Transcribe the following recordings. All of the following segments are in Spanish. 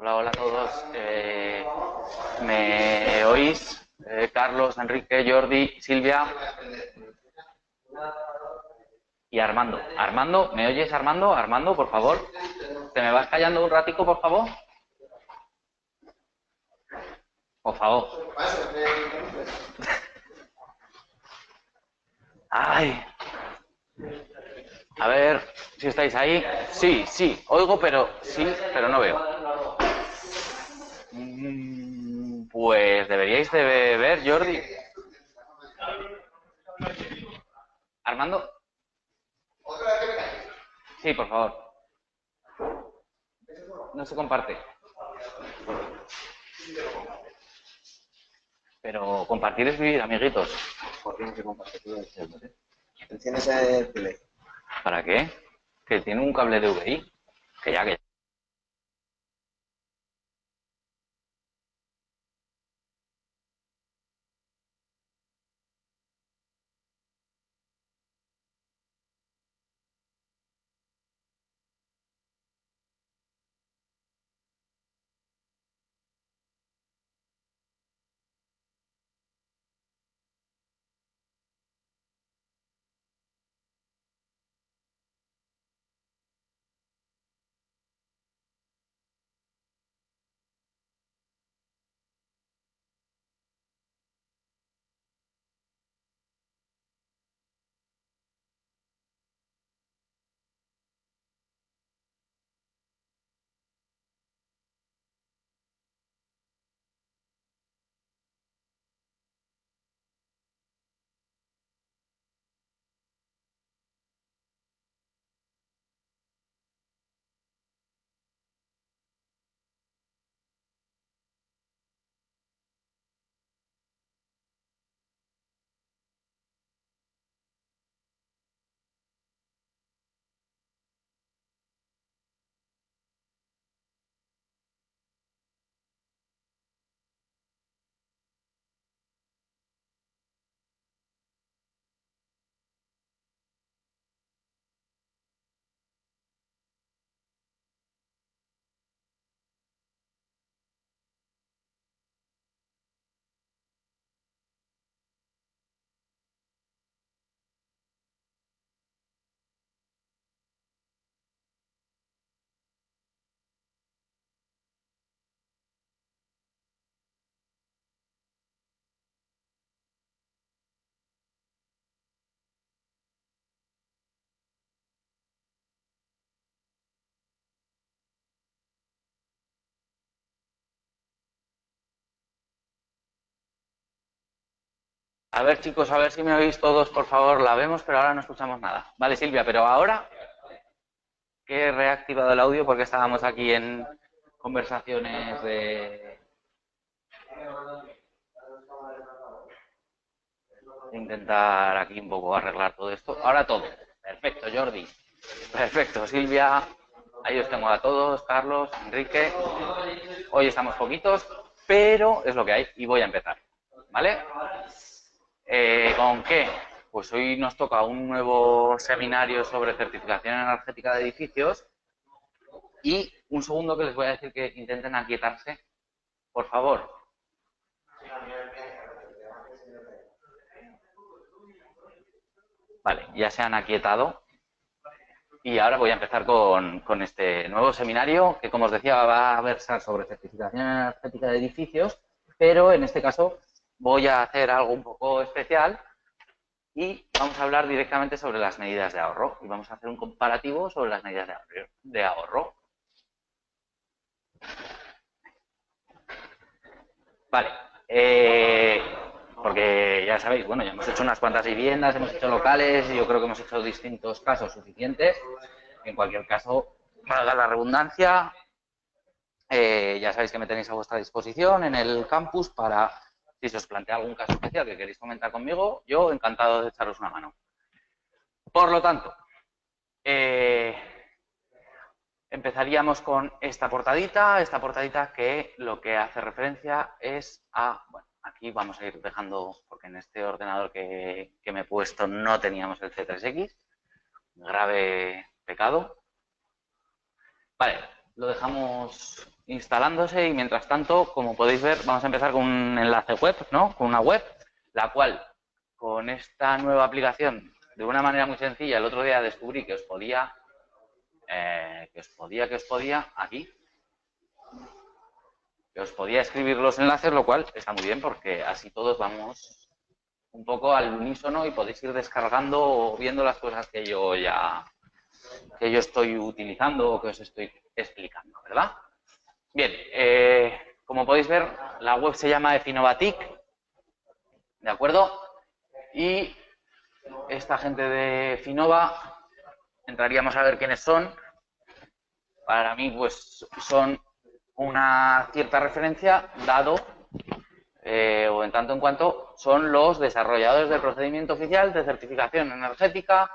Hola, hola a todos. ¿Me oís? Carlos, Enrique, Jordi, Silvia y Armando. Armando, ¿me oyes, Armando? Armando, por favor. ¿Te me vas callando un ratico, por favor? Por favor. Ay, a ver si estáis ahí. Sí, sí, oigo, pero sí, pero no veo. Pues deberíais de ver, Jordi. Armando. Sí, por favor. No se comparte. Pero compartir es vivir, amiguitos. ¿Por qué no se comparte todo el tema? Enciendes el tele. ¿Para qué? Que tiene un cable de VI. Que ya. A ver, chicos, a ver si me oís todos, por favor. La vemos, pero ahora no escuchamos nada. Vale, Silvia, pero ahora que he reactivado el audio porque estábamos aquí en conversaciones de intentar aquí un poco arreglar todo esto. Ahora todo. Perfecto, Jordi. Perfecto, Silvia. Ahí os tengo a todos, Carlos, Enrique. Hoy estamos poquitos, pero es lo que hay y voy a empezar. ¿Vale? ¿Con qué? Pues hoy nos toca un nuevo seminario sobre certificación energética de edificios y un segundo que les voy a decir que intenten aquietarse, por favor. Vale, ya se han aquietado y ahora voy a empezar con este nuevo seminario que, como os decía, va a versar sobre certificación energética de edificios, pero en este caso voy a hacer algo un poco especial y vamos a hablar directamente sobre las medidas de ahorro y vamos a hacer un comparativo sobre las medidas de ahorro. Vale, porque ya sabéis, bueno, ya hemos hecho unas cuantas viviendas, hemos hecho locales, y yo creo que hemos hecho distintos casos suficientes. En cualquier caso, valga la redundancia, ya sabéis que me tenéis a vuestra disposición en el campus para, si se os plantea algún caso especial que queréis comentar conmigo, yo encantado de echaros una mano. Por lo tanto, empezaríamos con esta portadita que lo que hace referencia es a, bueno, aquí vamos a ir dejando, porque en este ordenador que me he puesto no teníamos el C3X, grave pecado. Vale, lo dejamos instalándose y mientras tanto, como podéis ver, vamos a empezar con un enlace web, ¿no? Con una web, la cual con esta nueva aplicación, de una manera muy sencilla, el otro día descubrí que os podía, aquí, que os podía escribir los enlaces, lo cual está muy bien porque así todos vamos un poco al unísono y podéis ir descargando o viendo las cosas que yo estoy utilizando o que os estoy explicando, ¿verdad? Bien, como podéis ver, la web se llama Efinovatic, ¿de acuerdo? Y esta gente de Finova, entraríamos a ver quiénes son. Para mí, pues, son una cierta referencia, dado, o en tanto en cuanto, son los desarrolladores del procedimiento oficial de certificación energética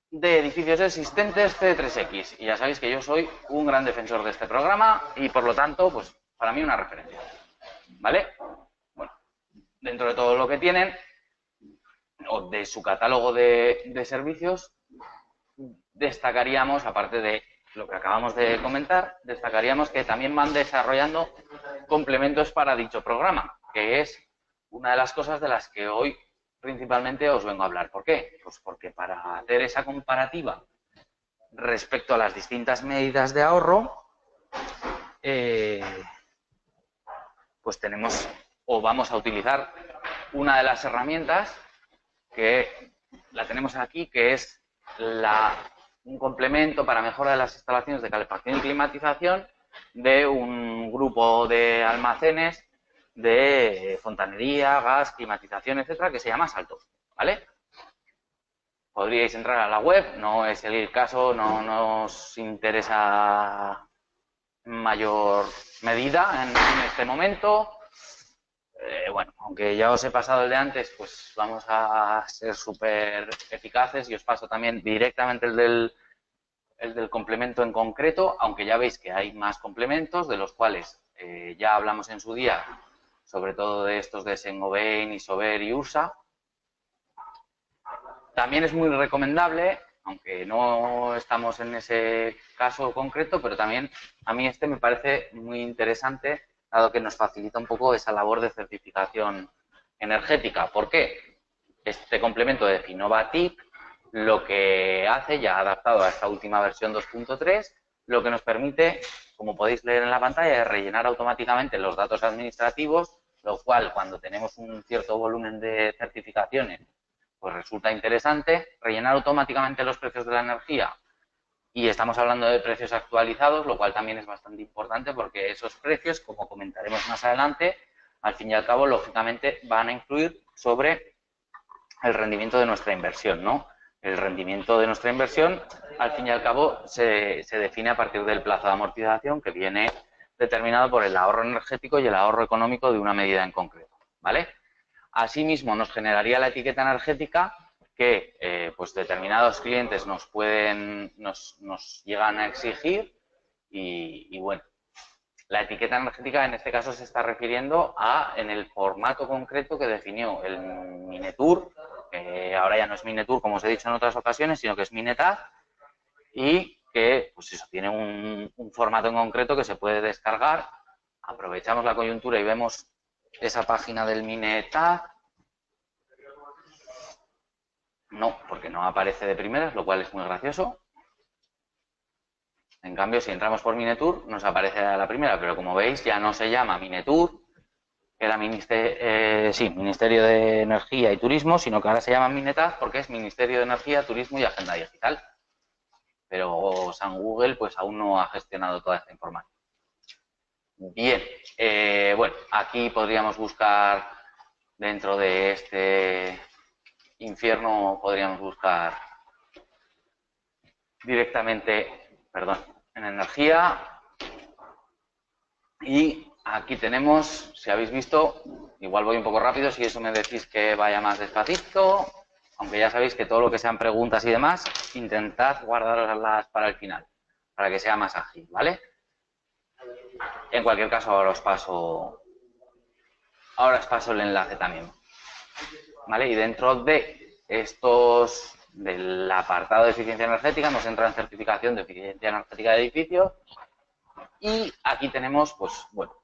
de edificios existentes C3X. Y ya sabéis que yo soy un gran defensor de este programa y, por lo tanto, pues, para mí una referencia. ¿Vale? Bueno, dentro de todo lo que tienen, o de su catálogo de servicios, destacaríamos, aparte de lo que acabamos de comentar, destacaríamos que también van desarrollando complementos para dicho programa, que es una de las cosas de las que hoy principalmente os vengo a hablar. ¿Por qué? Pues porque para hacer esa comparativa respecto a las distintas medidas de ahorro, pues tenemos o vamos a utilizar una de las herramientas que la tenemos aquí, que es un complemento para mejora de las instalaciones de calefacción y climatización de un grupo de almacenes de fontanería, gas, climatización, etcétera, que se llama Salto, ¿vale? Podríais entrar a la web, no es el caso, no nos interesa en mayor medida en este momento. Bueno, aunque ya os he pasado el de antes, pues vamos a ser súper eficaces y os paso también directamente el del complemento en concreto, aunque ya veis que hay más complementos, de los cuales ya hablamos en su día, sobre todo de estos de Saint-Gobain, Isover y Ursa. También es muy recomendable, aunque no estamos en ese caso concreto, pero también a mí este me parece muy interesante, dado que nos facilita un poco esa labor de certificación energética. ¿Por qué? Este complemento de Finovatic lo que hace, ya adaptado a esta última versión 2.3, lo que nos permite, como podéis leer en la pantalla, es rellenar automáticamente los datos administrativos, lo cual, cuando tenemos un cierto volumen de certificaciones, pues resulta interesante. Rellenar automáticamente los precios de la energía, y estamos hablando de precios actualizados, lo cual también es bastante importante porque esos precios, como comentaremos más adelante, al fin y al cabo, lógicamente, van a influir sobre el rendimiento de nuestra inversión, ¿no? El rendimiento de nuestra inversión, al fin y al cabo, se define a partir del plazo de amortización, que viene determinado por el ahorro energético y el ahorro económico de una medida en concreto, ¿vale? Asimismo, nos generaría la etiqueta energética que pues determinados clientes nos llegan a exigir y bueno, la etiqueta energética en este caso se está refiriendo a en el formato concreto que definió el Minetur, que ahora ya no es Minetur como os he dicho en otras ocasiones, sino que es Minetaz, y que pues eso, tiene un formato en concreto que se puede descargar. Aprovechamos la coyuntura y vemos esa página del Minetaz. No, porque no aparece de primeras, lo cual es muy gracioso. En cambio, si entramos por Minetur, nos aparece a la primera, pero como veis, ya no se llama Minetur, que era Ministerio de Energía y Turismo, sino que ahora se llama Minetaz porque es Ministerio de Energía, Turismo y Agenda Digital. Pero San Google pues aún no ha gestionado toda esta información. Bien, bueno, aquí podríamos buscar dentro de este infierno, podríamos buscar directamente, perdón, en energía. Y aquí tenemos, si habéis visto, igual voy un poco rápido, si eso me decís que vaya más despacito, aunque ya sabéis que todo lo que sean preguntas y demás, intentad guardarlas para el final, para que sea más ágil, ¿vale? En cualquier caso, ahora os paso el enlace también, ¿vale? Y dentro de estos del apartado de eficiencia energética, hemos entrado en certificación de eficiencia energética de edificios y aquí tenemos, pues, bueno,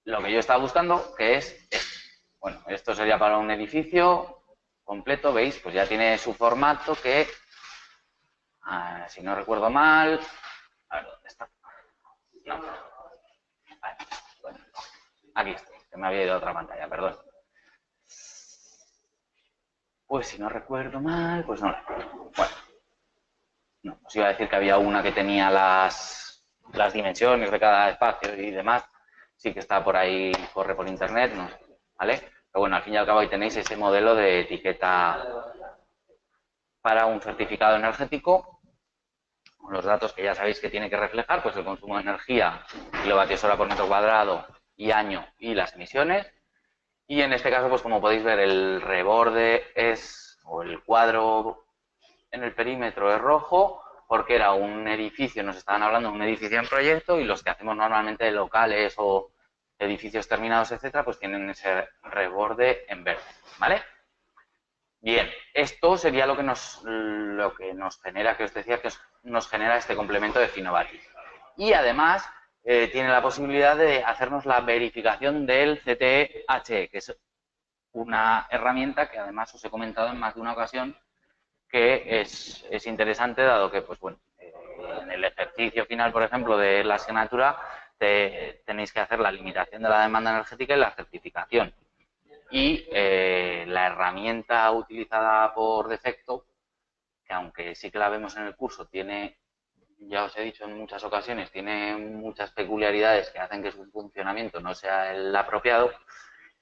lo que yo estaba buscando, que es esto. Bueno, esto sería para un edificio completo, ¿veis? Pues ya tiene su formato que, si no recuerdo mal, a ver, ¿dónde está? No. Vale, bueno, aquí está, que me había ido a otra pantalla, perdón. Pues si no recuerdo mal, pues no la recuerdo. Bueno, no, os iba a decir que había una que tenía las dimensiones de cada espacio y demás. Sí que está por ahí, corre por internet, no sé, ¿vale? Pero bueno, al fin y al cabo ahí tenéis ese modelo de etiqueta para un certificado energético, con los datos que ya sabéis que tiene que reflejar, pues el consumo de energía, kilovatios hora por metro cuadrado y año y las emisiones. Y en este caso, pues como podéis ver, el reborde es, o el cuadro en el perímetro es rojo, porque era un edificio, nos estaban hablando de un edificio en proyecto y los que hacemos normalmente locales o edificios terminados, etcétera, pues tienen ese reborde en verde, ¿vale? Bien, esto sería lo que nos genera, que os decía que nos genera este complemento de Finovati. Y además tiene la posibilidad de hacernos la verificación del CTE-HE, que es una herramienta que además os he comentado en más de una ocasión que es interesante, dado que, pues bueno, en el ejercicio final, por ejemplo, de la asignatura, tenéis que hacer la limitación de la demanda energética y la certificación. Y la herramienta utilizada por defecto, que aunque sí que la vemos en el curso, tiene, ya os he dicho en muchas ocasiones, tiene muchas peculiaridades que hacen que su funcionamiento no sea el apropiado,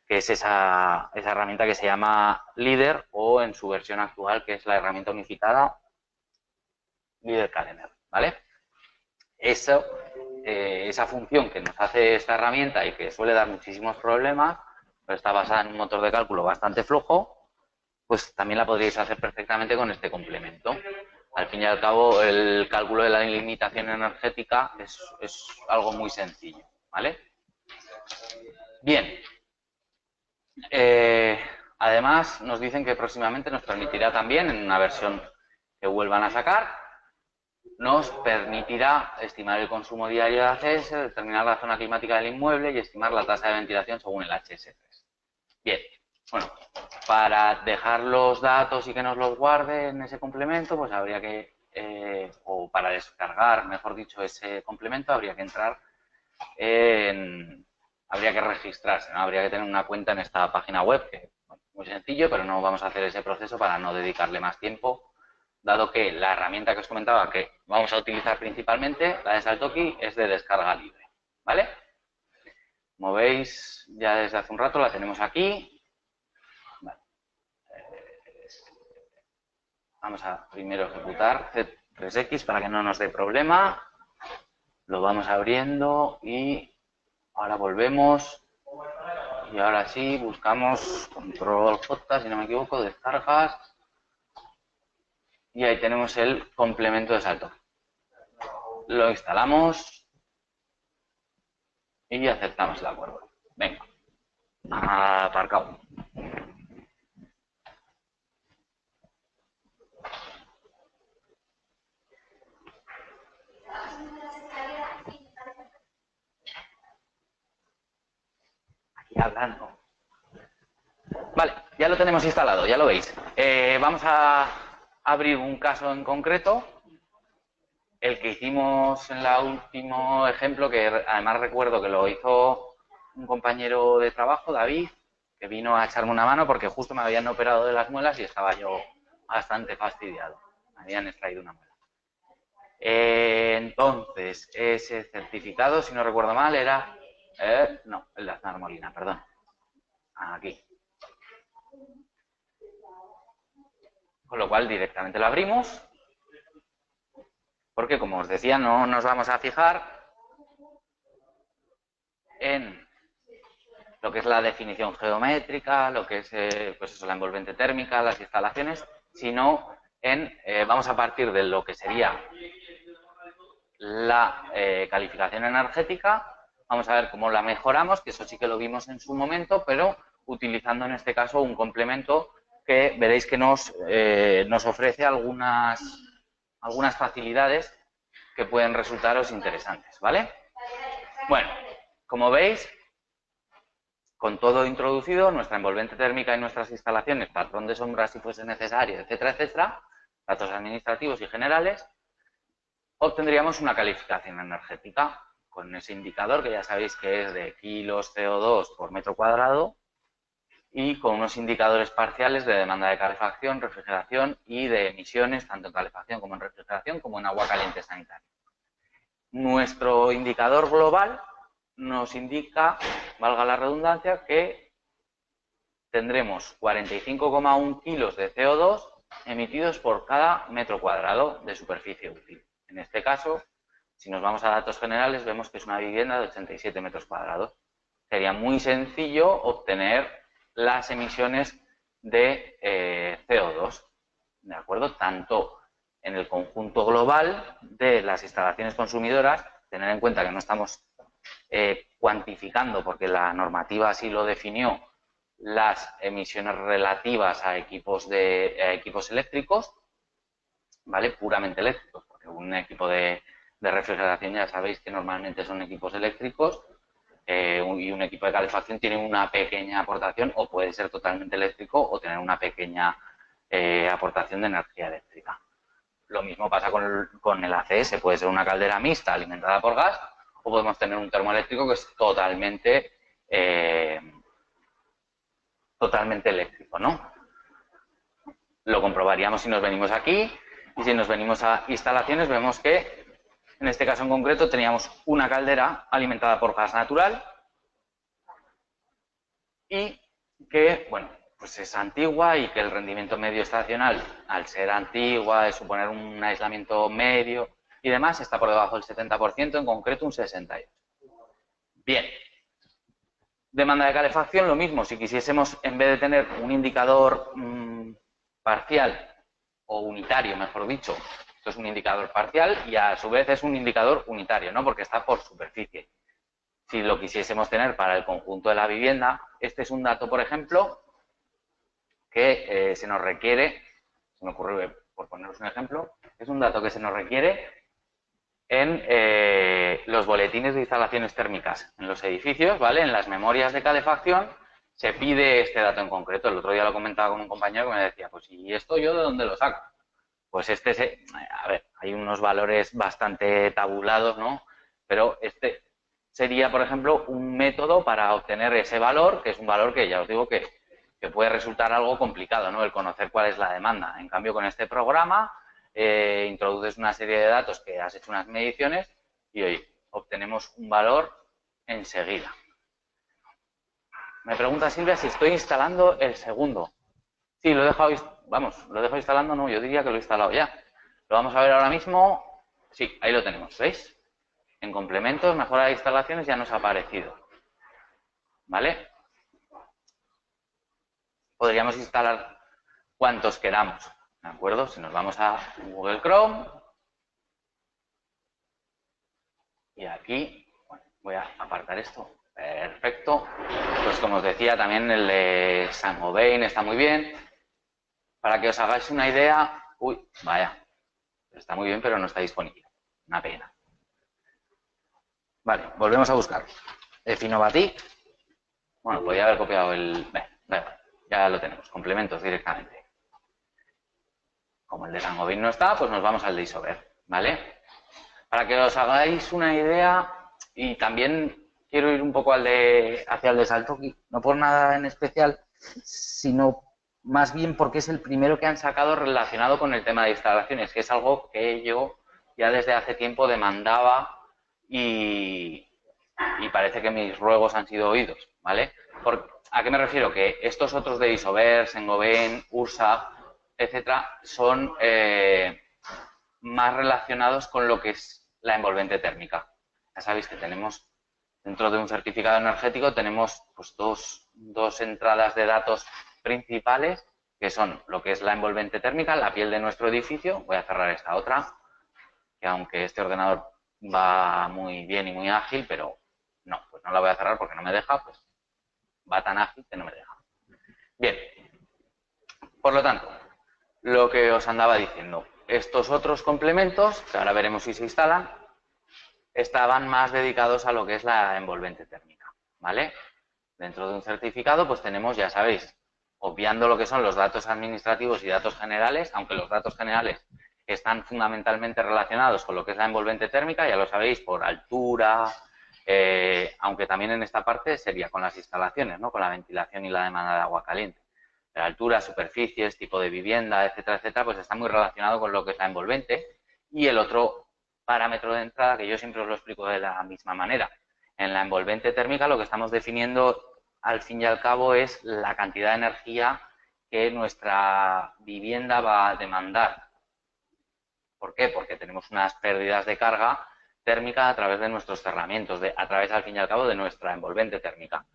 que es esa herramienta que se llama Leader, o en su versión actual, que es la herramienta unificada Leader Calendar, ¿vale? Esa función que nos hace esta herramienta y que suele dar muchísimos problemas, pero está basada en un motor de cálculo bastante flojo, pues también la podríais hacer perfectamente con este complemento. Al fin y al cabo, el cálculo de la limitación energética es algo muy sencillo, ¿vale? Bien. Además, nos dicen que próximamente nos permitirá también, en una versión que vuelvan a sacar, nos permitirá estimar el consumo diario de ACS, determinar la zona climática del inmueble y estimar la tasa de ventilación según el HS3. Bien, bueno, para dejar los datos y que nos los guarde en ese complemento, pues habría que, o para descargar, mejor dicho, ese complemento, habría que entrar habría que registrarse, ¿no? Habría que tener una cuenta en esta página web, que bueno, muy sencillo, pero no vamos a hacer ese proceso para no dedicarle más tiempo, dado que la herramienta que os comentaba que vamos a utilizar principalmente, la de Saltoki, es de descarga libre, ¿vale? Como veis, ya desde hace un rato la tenemos aquí. Vale. Vamos a primero ejecutar C3X para que no nos dé problema. Lo vamos abriendo y ahora volvemos. Y ahora sí, buscamos control J, si no me equivoco, descargas. Y ahí tenemos el complemento de salto. Lo instalamos y aceptamos el acuerdo. Venga, aparcado. Aquí hablando. Vale, ya lo tenemos instalado, ya lo veis. Vamos a abrir un caso en concreto, el que hicimos en el último ejemplo, que además recuerdo que lo hizo un compañero de trabajo, David, que vino a echarme una mano porque justo me habían operado de las muelas y estaba yo bastante fastidiado. Me habían extraído una muela. Entonces, ese certificado, si no recuerdo mal, era... no, el de Aznar Molina, perdón. Aquí. Con lo cual directamente lo abrimos, porque como os decía, no nos vamos a fijar en lo que es la definición geométrica, lo que es pues eso, la envolvente térmica, las instalaciones, sino en, vamos a partir de lo que sería la calificación energética, vamos a ver cómo la mejoramos, que eso sí que lo vimos en su momento, pero utilizando en este caso un complemento que veréis que nos ofrece algunas facilidades que pueden resultaros interesantes, ¿vale? Bueno, como veis, con todo introducido, nuestra envolvente térmica y nuestras instalaciones, patrón de sombras si fuese necesario, etcétera, etcétera, datos administrativos y generales, obtendríamos una calificación energética con ese indicador que ya sabéis que es de kilos CO2 por metro cuadrado y con unos indicadores parciales de demanda de calefacción, refrigeración y de emisiones, tanto en calefacción como en refrigeración, como en agua caliente sanitaria. Nuestro indicador global nos indica, valga la redundancia, que tendremos 45,1 kilos de CO2 emitidos por cada metro cuadrado de superficie útil. En este caso, si nos vamos a datos generales, vemos que es una vivienda de 87 metros cuadrados. Sería muy sencillo obtener las emisiones de CO2, ¿de acuerdo? Tanto en el conjunto global de las instalaciones consumidoras, tener en cuenta que no estamos cuantificando, porque la normativa así lo definió, las emisiones relativas a equipos eléctricos, ¿vale? Puramente eléctricos, porque un equipo de refrigeración ya sabéis que normalmente son equipos eléctricos y un equipo de calefacción tiene una pequeña aportación o puede ser totalmente eléctrico o tener una pequeña aportación de energía eléctrica. Lo mismo pasa con el ACS, puede ser una caldera mixta alimentada por gas o podemos tener un termoeléctrico que es totalmente eléctrico, ¿no? Lo comprobaríamos si nos venimos aquí y si nos venimos a instalaciones vemos que en este caso en concreto teníamos una caldera alimentada por gas natural y que, bueno, pues es antigua y que el rendimiento medio estacional, al ser antigua, es suponer un aislamiento medio y demás, está por debajo del 70%, en concreto un 68%. Bien. Demanda de calefacción, lo mismo. Si quisiésemos, en vez de tener un indicador parcial o unitario, mejor dicho, esto es un indicador parcial y a su vez es un indicador unitario, ¿no? Porque está por superficie. Si lo quisiésemos tener para el conjunto de la vivienda, este es un dato, por ejemplo, que se nos requiere, se me ocurre por poneros un ejemplo, es un dato que se nos requiere en los boletines de instalaciones térmicas en los edificios, ¿vale? En las memorias de calefacción se pide este dato en concreto. El otro día lo comentaba con un compañero que me decía, pues ¿y esto yo de dónde lo saco? Pues a ver, hay unos valores bastante tabulados, ¿no? Pero este sería, por ejemplo, un método para obtener ese valor, que es un valor que ya os digo que puede resultar algo complicado, ¿no? El conocer cuál es la demanda. En cambio, con este programa introduces una serie de datos que has hecho unas mediciones y hoy obtenemos un valor enseguida. Me pregunta Silvia si estoy instalando el segundo. Sí, lo he dejado instalando, no, yo diría que lo he instalado ya. Lo vamos a ver ahora mismo. Sí, ahí lo tenemos, ¿veis? En complementos, mejora de instalaciones, ya nos ha aparecido. ¿Vale? Podríamos instalar cuantos queramos, ¿de acuerdo? Si nos vamos a Google Chrome y aquí, bueno, voy a apartar esto. Perfecto. Pues como os decía, también el de Saint-Gobain está muy bien. Para que os hagáis una idea, uy, vaya, está muy bien, pero no está disponible. Una pena. Vale, volvemos a buscar. Finovatic. Bueno, podría haber copiado el... ya lo tenemos, complementos directamente. Como el de Saint-Gobain no está, pues nos vamos al de Isover, ¿vale? Para que os hagáis una idea, y también quiero ir un poco hacia el de Saltoki, no por nada en especial, sino más bien porque es el primero que han sacado relacionado con el tema de instalaciones, que es algo que yo ya desde hace tiempo demandaba y parece que mis ruegos han sido oídos, ¿vale? ¿A qué me refiero? Que estos otros de Isover, Saint-Gobain, Ursa, etcétera, son más relacionados con lo que es la envolvente térmica. Ya sabéis que tenemos, dentro de un certificado energético, tenemos pues, dos entradas de datos principales, que son lo que es la envolvente térmica, la piel de nuestro edificio. Voy a cerrar esta otra, que aunque este ordenador va muy bien y muy ágil, pero no, pues no la voy a cerrar porque no me deja, pues va tan ágil que no me deja. Bien, Por lo tanto, lo que os andaba diciendo, estos otros complementos, que ahora veremos si se instalan, estaban más dedicados a lo que es la envolvente térmica, ¿vale? Dentro de un certificado, pues tenemos, ya sabéis, obviando lo que son los datos administrativos y datos generales, aunque los datos generales están fundamentalmente relacionados con lo que es la envolvente térmica, ya lo sabéis, por altura, aunque también en esta parte sería con las instalaciones, ¿no? Con la ventilación y la demanda de agua caliente. La altura, superficies, tipo de vivienda, etcétera, pues está muy relacionado con lo que es la envolvente. Y el otro parámetro de entrada, que yo siempre os lo explico de la misma manera, en la envolvente térmica lo que estamos definiendo al fin y al cabo es la cantidad de energía que nuestra vivienda va a demandar. ¿Por qué? Porque tenemos unas pérdidas de carga térmica a través de nuestros cerramientos, a través al fin y al cabo de nuestra envolvente térmica.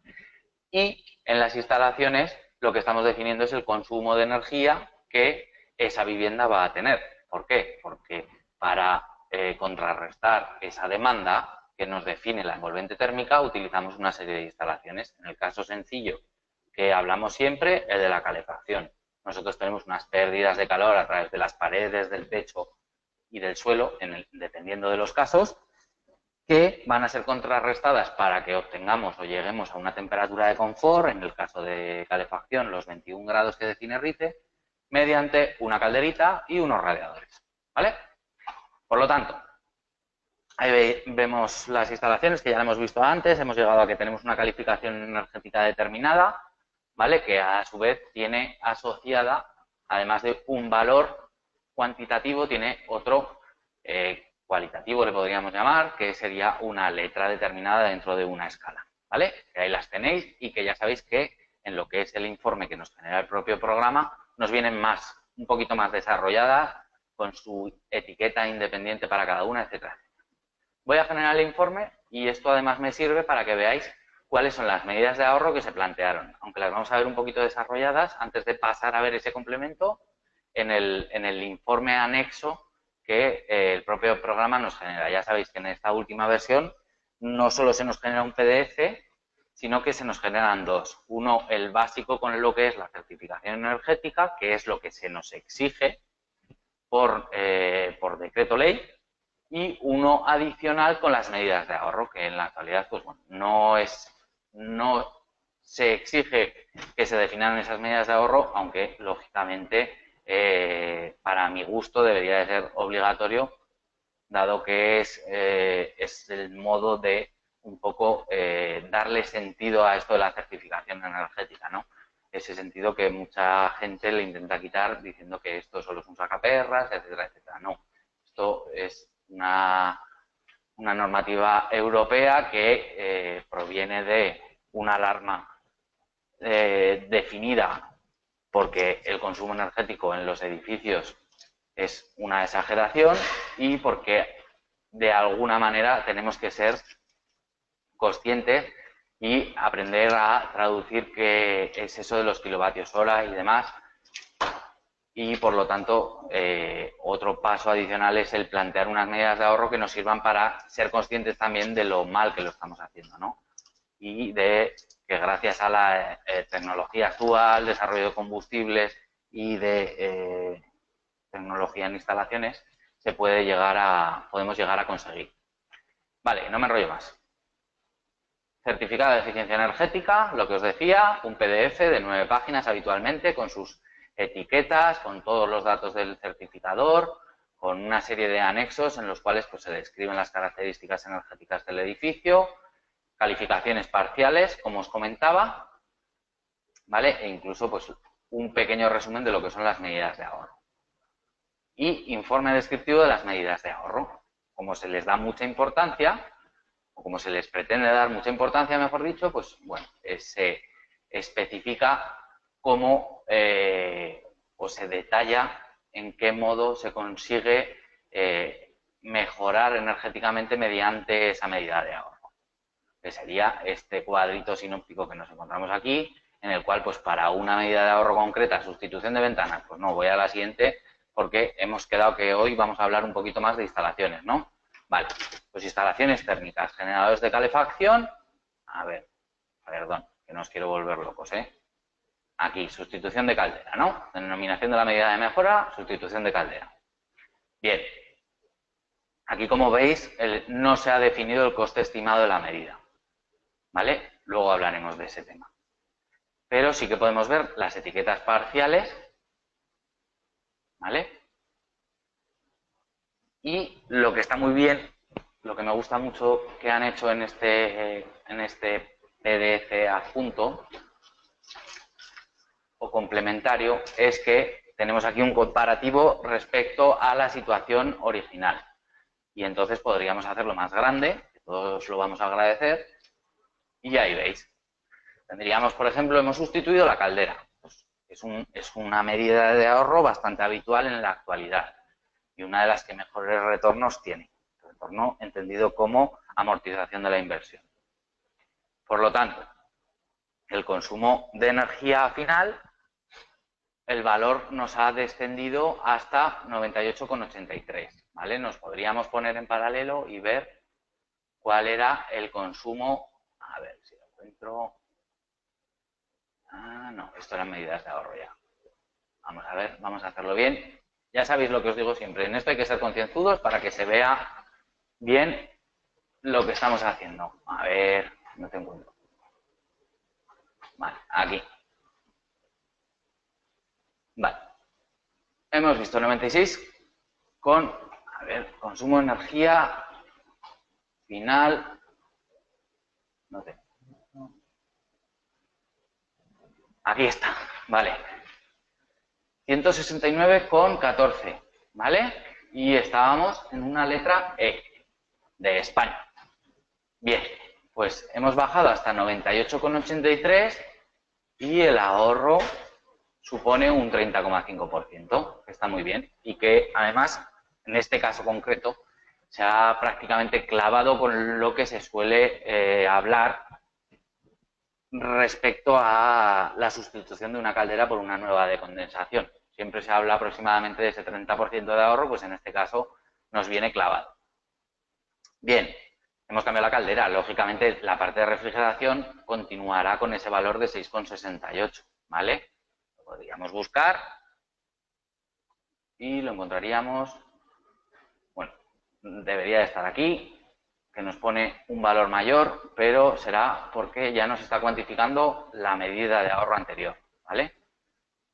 Y en las instalaciones lo que estamos definiendo es el consumo de energía que esa vivienda va a tener. ¿Por qué? Porque para contrarrestar esa demanda que nos define la envolvente térmica utilizamos una serie de instalaciones. En el caso sencillo que hablamos siempre, el de la calefacción. Nosotros tenemos unas pérdidas de calor a través de las paredes, del techo y del suelo, dependiendo de los casos, que van a ser contrarrestadas para que obtengamos o lleguemos a una temperatura de confort, en el caso de calefacción los 21 grados que define RITE, mediante una calderita y unos radiadores, ¿vale? Por lo tanto, ahí vemos las instalaciones que ya hemos visto antes, hemos llegado a que tenemos una calificación energética determinada, ¿vale? Que a su vez tiene asociada, además de un valor cuantitativo, tiene otro cualitativo, le podríamos llamar, que sería una letra determinada dentro de una escala, ¿vale? Que ahí las tenéis y que ya sabéis que en lo que es el informe que nos genera el propio programa, nos vienen un poquito más desarrolladas, con su etiqueta independiente para cada una, etcétera. Voy a generar el informe y esto además me sirve para que veáis cuáles son las medidas de ahorro que se plantearon, aunque las vamos a ver un poquito desarrolladas antes de pasar a ver ese complemento en el informe anexo que el propio programa nos genera. Ya sabéis que en esta última versión no solo se nos genera un PDF, sino que se nos generan dos. Uno, el básico con lo que es la certificación energética, que es lo que se nos exige por decreto ley, y uno adicional con las medidas de ahorro, que en la actualidad pues bueno, no se exige que se definan esas medidas de ahorro, aunque lógicamente para mi gusto debería de ser obligatorio, dado que es el modo de un poco darle sentido a esto de la certificación energética, ¿no? Ese sentido que mucha gente le intenta quitar diciendo que esto solo es un sacaperras, etcétera, etcétera. No, esto es una normativa europea que proviene de una alarma definida porque el consumo energético en los edificios es una exageración y porque de alguna manera tenemos que ser conscientes y aprender a traducir qué es eso de los kilovatios hora y demás. Y por lo tanto, otro paso adicional es el plantear unas medidas de ahorro que nos sirvan para ser conscientes también de lo mal que lo estamos haciendo, ¿no? Y de que gracias a la tecnología actual, desarrollo de combustibles y de tecnología en instalaciones, podemos llegar a conseguir. Vale, no me enrollo más. Certificado de eficiencia energética, lo que os decía, un PDF de 9 páginas habitualmente, con sus etiquetas, con todos los datos del certificador, con una serie de anexos en los cuales pues, se describen las características energéticas del edificio, calificaciones parciales, como os comentaba, ¿vale? E incluso pues, un pequeño resumen de lo que son las medidas de ahorro. Y informe descriptivo de las medidas de ahorro. Como se les da mucha importancia, o como se les pretende dar mucha importancia, mejor dicho, pues bueno, se especifica cómo o se detalla en qué modo se consigue mejorar energéticamente mediante esa medida de ahorro, que sería este cuadrito sinóptico que nos encontramos aquí, en el cual, pues para una medida de ahorro concreta, sustitución de ventanas, pues no, voy a la siguiente, porque hemos quedado que hoy vamos a hablar un poquito más de instalaciones, ¿no? Vale, pues instalaciones térmicas, generadores de calefacción, a ver, perdón, que no os quiero volver locos, ¿eh? Aquí, sustitución de caldera, ¿no? Denominación de la medida de mejora, sustitución de caldera. Bien. Aquí, como veis, no se ha definido el coste estimado de la medida, ¿vale? Luego hablaremos de ese tema. Pero sí que podemos ver las etiquetas parciales, ¿vale? Y lo que está muy bien, lo que me gusta mucho que han hecho en este PDF adjunto o complementario es que tenemos aquí un comparativo respecto a la situación original. Y entonces podríamos hacerlo más grande, que todos lo vamos a agradecer, y ahí veis. Tendríamos, por ejemplo, hemos sustituido la caldera. Pues es una medida de ahorro bastante habitual en la actualidad y una de las que mejores retornos tiene. Retorno entendido como amortización de la inversión. Por lo tanto, el consumo de energía final, el valor nos ha descendido hasta 98,83. ¿Vale? Nos podríamos poner en paralelo y ver cuál era el consumo. A ver si lo encuentro. No, esto eran medidas de ahorro ya. Vamos a ver, vamos a hacerlo bien. Ya sabéis lo que os digo siempre. En esto hay que ser concienzudos para que se vea bien lo que estamos haciendo. A ver, no te encuentro. Vale, aquí. Vale. Hemos visto 96 con, a ver, consumo de energía final. No te... Aquí está, vale. 169,14, ¿vale? Y estábamos en una letra E, de España. Bien, pues hemos bajado hasta 98,83 y el ahorro supone un 30,5%, que está muy bien. Y que, además, en este caso concreto, se ha prácticamente clavado con lo que se suele hablar respecto a la sustitución de una caldera por una nueva de condensación. Siempre se habla aproximadamente de ese 30% de ahorro, pues en este caso nos viene clavado. Bien, hemos cambiado la caldera. Lógicamente, la parte de refrigeración continuará con ese valor de 6,68, ¿vale? Lo podríamos buscar y lo encontraríamos, bueno, debería de estar aquí, que nos pone un valor mayor, pero será porque ya nos está cuantificando la medida de ahorro anterior, ¿vale?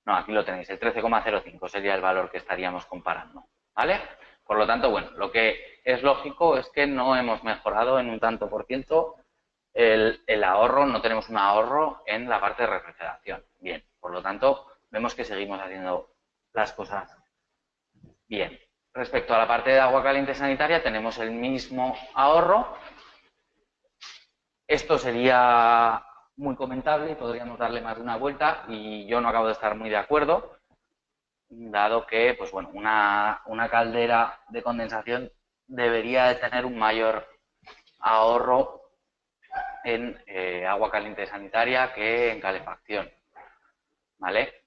No, aquí lo tenéis, el 13,05 sería el valor que estaríamos comparando, ¿vale? Por lo tanto, bueno, lo que es lógico es que no hemos mejorado en un tanto por ciento el ahorro, no tenemos un ahorro en la parte de refrigeración. Bien, por lo tanto, vemos que seguimos haciendo las cosas bien. Respecto a la parte de agua caliente sanitaria, tenemos el mismo ahorro. Esto sería muy comentable y podríamos darle más de una vuelta y yo no acabo de estar muy de acuerdo, dado que, pues bueno, una caldera de condensación debería de tener un mayor ahorro en agua caliente sanitaria que en calefacción, ¿vale?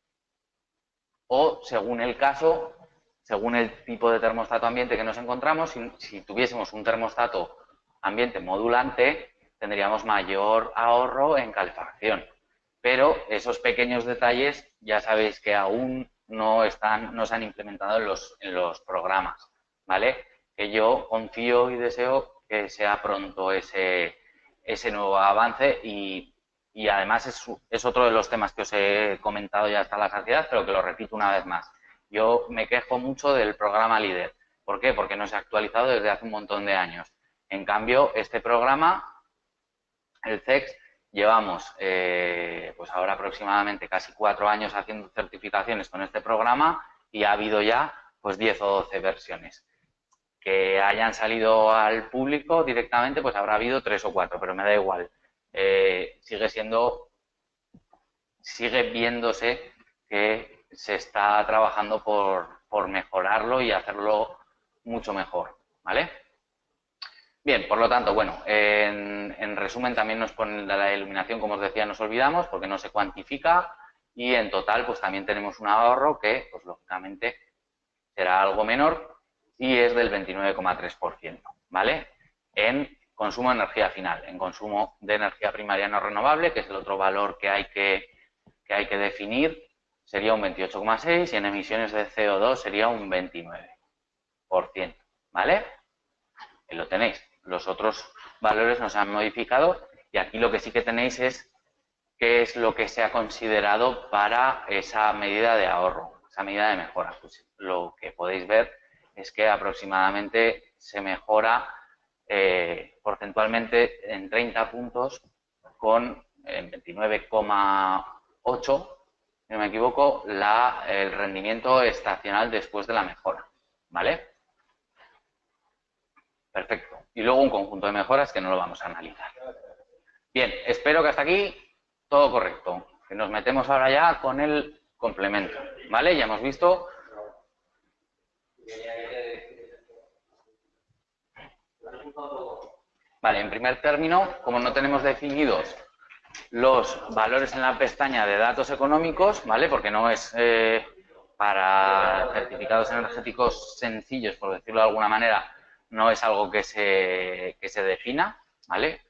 O, según el caso, según el tipo de termostato ambiente que nos encontramos, si tuviésemos un termostato ambiente modulante, tendríamos mayor ahorro en calefacción. Pero esos pequeños detalles ya sabéis que aún no se han implementado en los programas, ¿vale? Que yo confío y deseo que sea pronto ese nuevo avance y además es otro de los temas que os he comentado ya hasta la saciedad, pero que lo repito una vez más. Yo me quejo mucho del programa LEADER. ¿Por qué? Porque no se ha actualizado desde hace un montón de años. En cambio, este programa, el CEX, llevamos pues ahora aproximadamente casi 4 años haciendo certificaciones con este programa y ha habido ya pues 10 o 12 versiones. Que hayan salido al público directamente, pues habrá habido 3 o 4, pero me da igual. Sigue viéndose que se está trabajando por mejorarlo y hacerlo mucho mejor, ¿vale? Bien, por lo tanto, bueno, en resumen también nos pone la iluminación, como os decía, nos olvidamos porque no se cuantifica y en total pues también tenemos un ahorro que, pues lógicamente, será algo menor y es del 29,3%, ¿vale? En consumo de energía final, en consumo de energía primaria no renovable, que es el otro valor que hay que que hay que definir sería un 28,6 y en emisiones de CO2 sería un 29%, ¿vale? Y lo tenéis. Los otros valores no se han modificado y aquí lo que sí que tenéis es qué es lo que se ha considerado para esa medida de ahorro, esa medida de mejora. Pues lo que podéis ver es que aproximadamente se mejora porcentualmente en 30 puntos con 29,8, si no me equivoco, el rendimiento estacional después de la mejora, ¿vale? Perfecto. Y luego un conjunto de mejoras que no lo vamos a analizar. Bien, espero que hasta aquí todo correcto. Que nos metemos ahora ya con el complemento, ¿vale? Ya hemos visto. Vale, en primer término, como no tenemos definidos los valores en la pestaña de datos económicos, ¿vale? Porque no es para certificados energéticos sencillos, por decirlo de alguna manera, no es algo que se defina, ¿vale?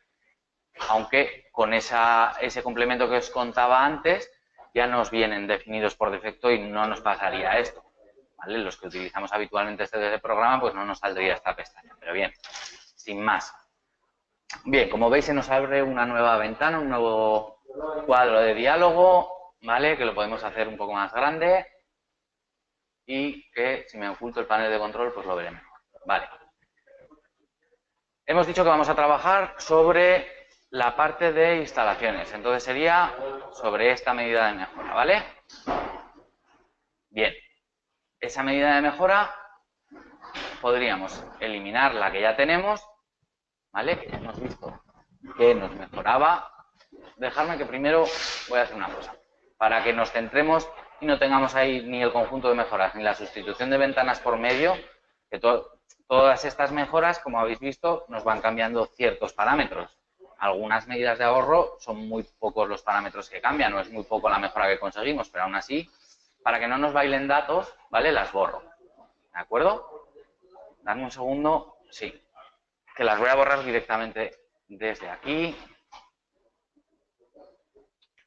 Aunque con ese complemento que os contaba antes ya nos vienen definidos por defecto y no nos pasaría esto, ¿vale? Los que utilizamos habitualmente este programa, pues no nos saldría esta pestaña, pero bien, sin más. Bien, como veis se nos abre una nueva ventana, un nuevo cuadro de diálogo, ¿vale? Que lo podemos hacer un poco más grande y que si me oculto el panel de control pues lo veré mejor, ¿vale? Hemos dicho que vamos a trabajar sobre la parte de instalaciones, entonces sería sobre esta medida de mejora, ¿vale? Bien, esa medida de mejora podríamos eliminar la que ya tenemos, ¿vale? Que ya hemos visto que nos mejoraba. Dejadme que primero voy a hacer una cosa, para que nos centremos y no tengamos ahí ni el conjunto de mejoras, ni la sustitución de ventanas por medio, que todas estas mejoras, como habéis visto, nos van cambiando ciertos parámetros. Algunas medidas de ahorro son muy pocos los parámetros que cambian, no es muy poco la mejora que conseguimos, pero aún así, para que no nos bailen datos, ¿vale? Las borro, ¿de acuerdo? Dadme un segundo, sí, que las voy a borrar directamente desde aquí.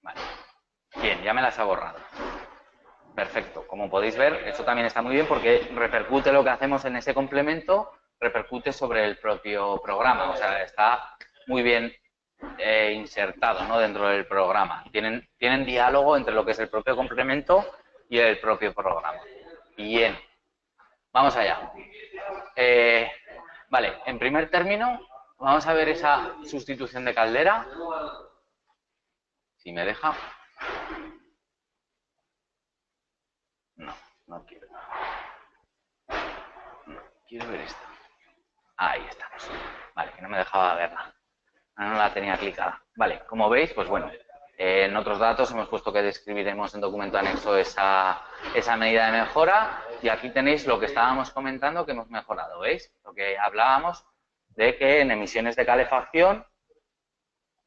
Vale, bien, ya me las ha borrado. Perfecto, como podéis ver, eso también está muy bien porque repercute lo que hacemos en ese complemento, repercute sobre el propio programa, o sea, está muy bien insertado, ¿no? Dentro del programa. Tienen diálogo entre lo que es el propio complemento y el propio programa. Bien, vamos allá. Vale, en primer término, vamos a ver esa sustitución de caldera. Si me deja. No quiero. No, quiero ver esta. Ahí estamos. Vale, que no me dejaba verla. No la tenía clicada. Vale, como veis, pues bueno, en otros datos hemos puesto que describiremos en documento anexo esa medida de mejora y aquí tenéis lo que estábamos comentando que hemos mejorado, ¿veis? Lo que hablábamos de que en emisiones de calefacción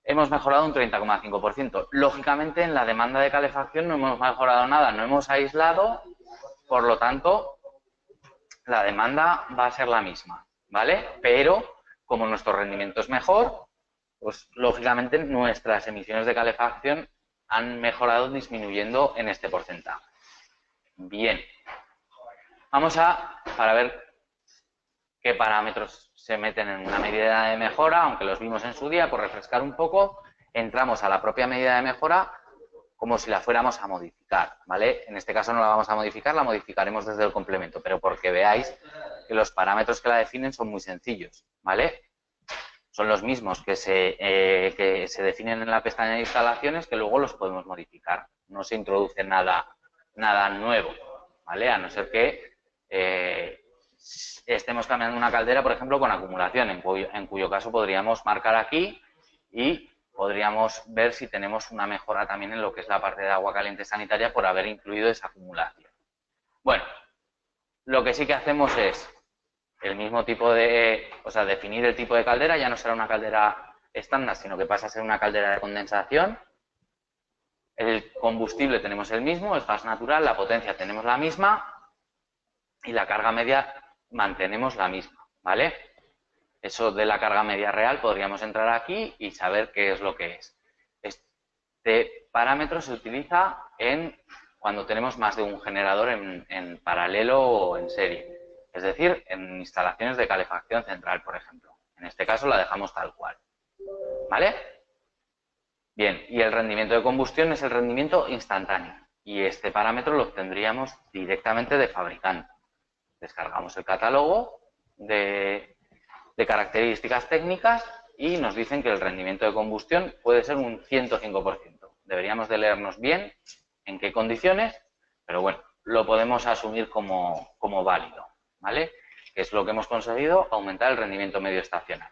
hemos mejorado un 30,5%. Lógicamente, en la demanda de calefacción no hemos mejorado nada, no hemos aislado, por lo tanto, la demanda va a ser la misma, ¿vale? Pero, como nuestro rendimiento es mejor, pues lógicamente nuestras emisiones de calefacción han mejorado disminuyendo en este porcentaje. Bien. Vamos para ver qué parámetros se meten en una medida de mejora, aunque los vimos en su día, por refrescar un poco, entramos a la propia medida de mejora como si la fuéramos a modificar, ¿vale? En este caso no la vamos a modificar, la modificaremos desde el complemento, pero porque veáis que los parámetros que la definen son muy sencillos, ¿vale? Son los mismos que se definen en la pestaña de instalaciones, que luego los podemos modificar. No se introduce nada nuevo, ¿vale? A no ser que estemos cambiando una caldera, por ejemplo, con acumulación, en cuyo caso podríamos marcar aquí y podríamos ver si tenemos una mejora también en lo que es la parte de agua caliente sanitaria por haber incluido esa acumulación. Bueno, lo que sí que hacemos es el mismo tipo de, o sea, definir el tipo de caldera, ya no será una caldera estándar, sino que pasa a ser una caldera de condensación. El combustible tenemos el mismo, es gas natural, la potencia tenemos la misma y la carga media mantenemos la misma, ¿vale? Eso de la carga media real podríamos entrar aquí y saber qué es lo que es. Este parámetro se utiliza cuando tenemos más de un generador en paralelo o en serie. Es decir, en instalaciones de calefacción central, por ejemplo. En este caso la dejamos tal cual. ¿Vale? Bien, y el rendimiento de combustión es el rendimiento instantáneo. Y este parámetro lo obtendríamos directamente de fabricante. Descargamos el catálogo de características técnicas y nos dicen que el rendimiento de combustión puede ser un 105%. Deberíamos de leernos bien en qué condiciones, pero bueno, lo podemos asumir como válido, ¿vale? Que es lo que hemos conseguido, aumentar el rendimiento medio estacional,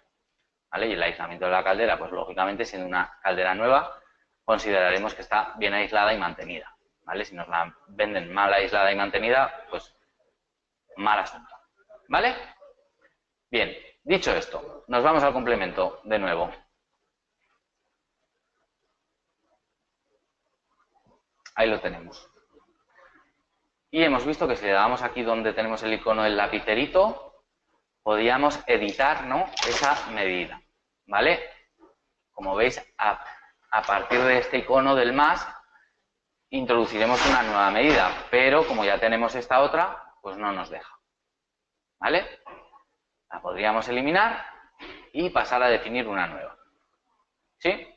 ¿vale? Y el aislamiento de la caldera, pues lógicamente, siendo una caldera nueva, consideraremos que está bien aislada y mantenida, ¿vale? Si nos la venden mal aislada y mantenida, pues mal asunto, ¿vale? Bien, dicho esto, nos vamos al complemento de nuevo. Ahí lo tenemos. Y hemos visto que si le damos aquí donde tenemos el icono del lapicerito, podríamos editar, ¿no?, esa medida, ¿vale? Como veis, a partir de este icono del más, introduciremos una nueva medida, pero como ya tenemos esta otra, pues no nos deja, ¿vale? La podríamos eliminar y pasar a definir una nueva, ¿sí?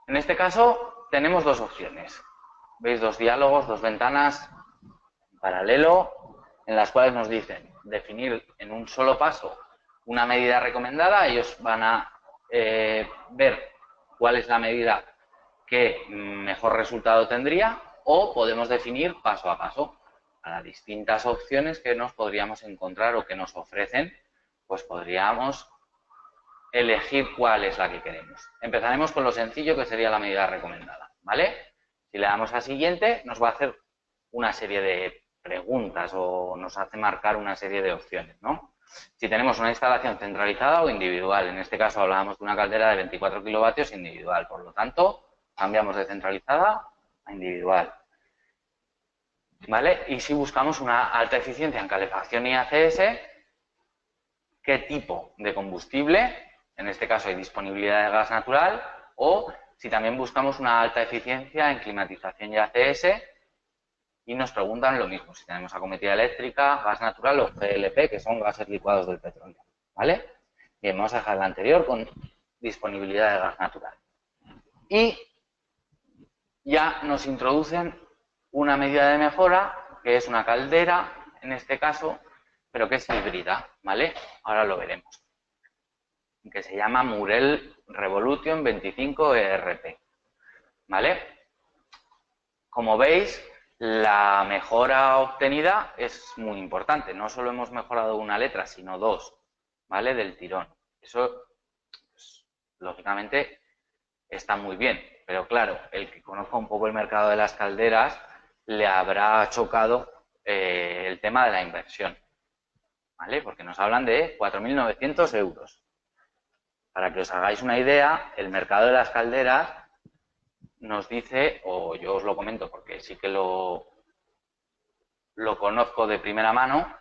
En este caso tenemos dos opciones. Veis dos diálogos, dos ventanas en paralelo, en las cuales nos dicen definir en un solo paso una medida recomendada. Ellos van a ver cuál es la medida que mejor resultado tendría, o podemos definir paso a paso. A las distintas opciones que nos podríamos encontrar o que nos ofrecen, pues podríamos elegir cuál es la que queremos. Empezaremos con lo sencillo, que sería la medida recomendada, ¿vale? Si le damos a siguiente, nos va a hacer una serie de preguntas o nos hace marcar una serie de opciones, ¿no? Si tenemos una instalación centralizada o individual, en este caso hablábamos de una caldera de 24 kilovatios individual, por lo tanto, cambiamos de centralizada a individual, ¿vale? Y si buscamos una alta eficiencia en calefacción y ACS, ¿qué tipo de combustible? En este caso hay disponibilidad de gas natural, o si también buscamos una alta eficiencia en climatización y ACS, y nos preguntan lo mismo, si tenemos acometida eléctrica, gas natural o GLP, que son gases licuados del petróleo, ¿vale? Bien, vamos a dejar la anterior con disponibilidad de gas natural. Y ya nos introducen una medida de mejora, que es una caldera, en este caso, pero que es híbrida, ¿vale? Ahora lo veremos. Que se llama Murel Revolution 25 ERP, ¿vale? Como veis, la mejora obtenida es muy importante. No solo hemos mejorado una letra, sino dos, ¿vale? Del tirón. Eso, pues, lógicamente, está muy bien. Pero claro, el que conozca un poco el mercado de las calderas le habrá chocado el tema de la inversión, ¿vale? Porque nos hablan de 4.900 euros. Para que os hagáis una idea, el mercado de las calderas nos dice, o yo os lo comento porque sí que lo conozco de primera mano,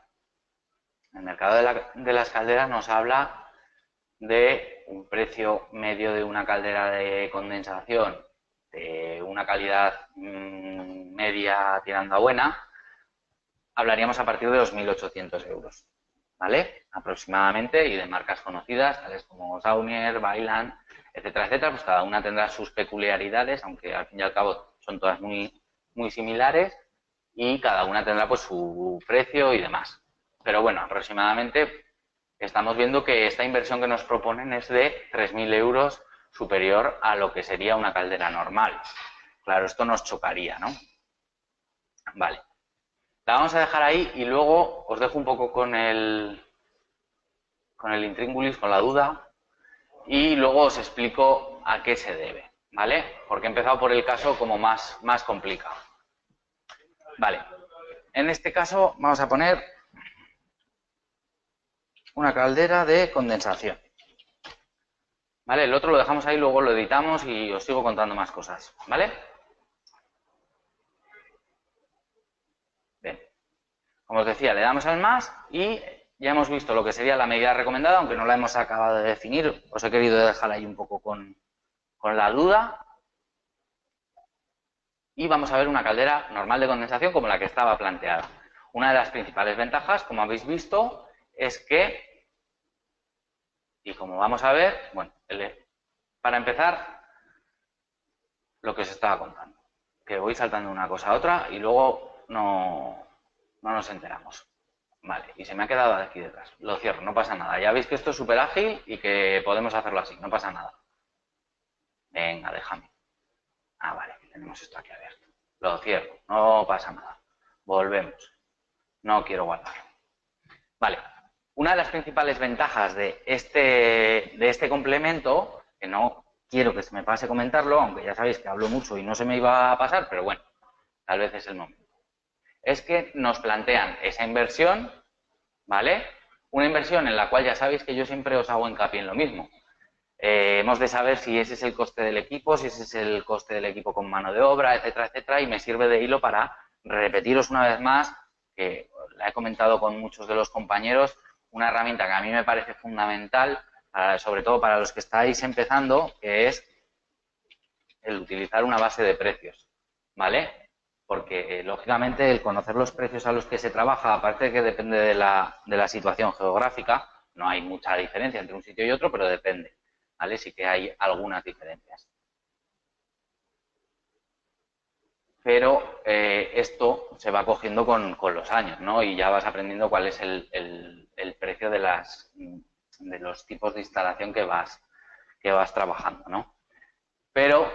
el mercado de las calderas nos habla de un precio medio de una caldera de condensación de una calidad media tirando a buena, hablaríamos a partir de 2.800 euros, ¿vale? Aproximadamente, y de marcas conocidas, tales como Saunier, Vaillant, etcétera, etcétera, pues cada una tendrá sus peculiaridades, aunque al fin y al cabo son todas muy similares, y cada una tendrá pues su precio y demás. Pero bueno, aproximadamente estamos viendo que esta inversión que nos proponen es de 3.000 euros superior a lo que sería una caldera normal. Claro, esto nos chocaría, ¿no? Vale. La vamos a dejar ahí y luego os dejo un poco con el intríngulis, con la duda, y luego os explico a qué se debe, ¿vale? Porque he empezado por el caso como más complicado. Vale. En este caso vamos a poner una caldera de condensación. ¿Vale? El otro lo dejamos ahí, luego lo editamos y os sigo contando más cosas, ¿vale? Bien. Como os decía, le damos al más y ya hemos visto lo que sería la medida recomendada, aunque no la hemos acabado de definir. Os he querido dejar ahí un poco con la duda. y vamos a ver una caldera normal de condensación como la que estaba planteada. Una de las principales ventajas, como habéis visto, es que, y como vamos a ver, bueno, para empezar, lo que os estaba contando, que voy saltando una cosa a otra y luego no nos enteramos. Vale, y se me ha quedado aquí detrás. Lo cierro, no pasa nada. Ya veis que esto es súper ágil y que podemos hacerlo así, no pasa nada. Venga, déjame. Ah, vale, tenemos esto aquí abierto. Lo cierro, no pasa nada. Volvemos. No quiero guardarlo. Vale, una de las principales ventajas de este complemento, que no quiero que se me pase comentarlo, aunque ya sabéis que hablo mucho y no se me iba a pasar, pero bueno, tal vez es el momento, es que nos plantean esa inversión, ¿vale? Una inversión en la cual ya sabéis que yo siempre os hago hincapié en lo mismo. Hemos de saber si ese es el coste del equipo, si ese es el coste del equipo con mano de obra, etcétera, etcétera, y me sirve de hilo para repetiros una vez más, que la he comentado con muchos de los compañeros, una herramienta que a mí me parece fundamental, sobre todo para los que estáis empezando, que es el utilizar una base de precios, ¿vale? Porque, lógicamente, el conocer los precios a los que se trabaja, aparte de que depende de la situación geográfica, no hay mucha diferencia entre un sitio y otro, pero depende, ¿vale? Sí que hay algunas diferencias. Pero esto se va cogiendo con los años, ¿no? Y ya vas aprendiendo cuál es el precio de los tipos de instalación que vas trabajando, ¿no? Pero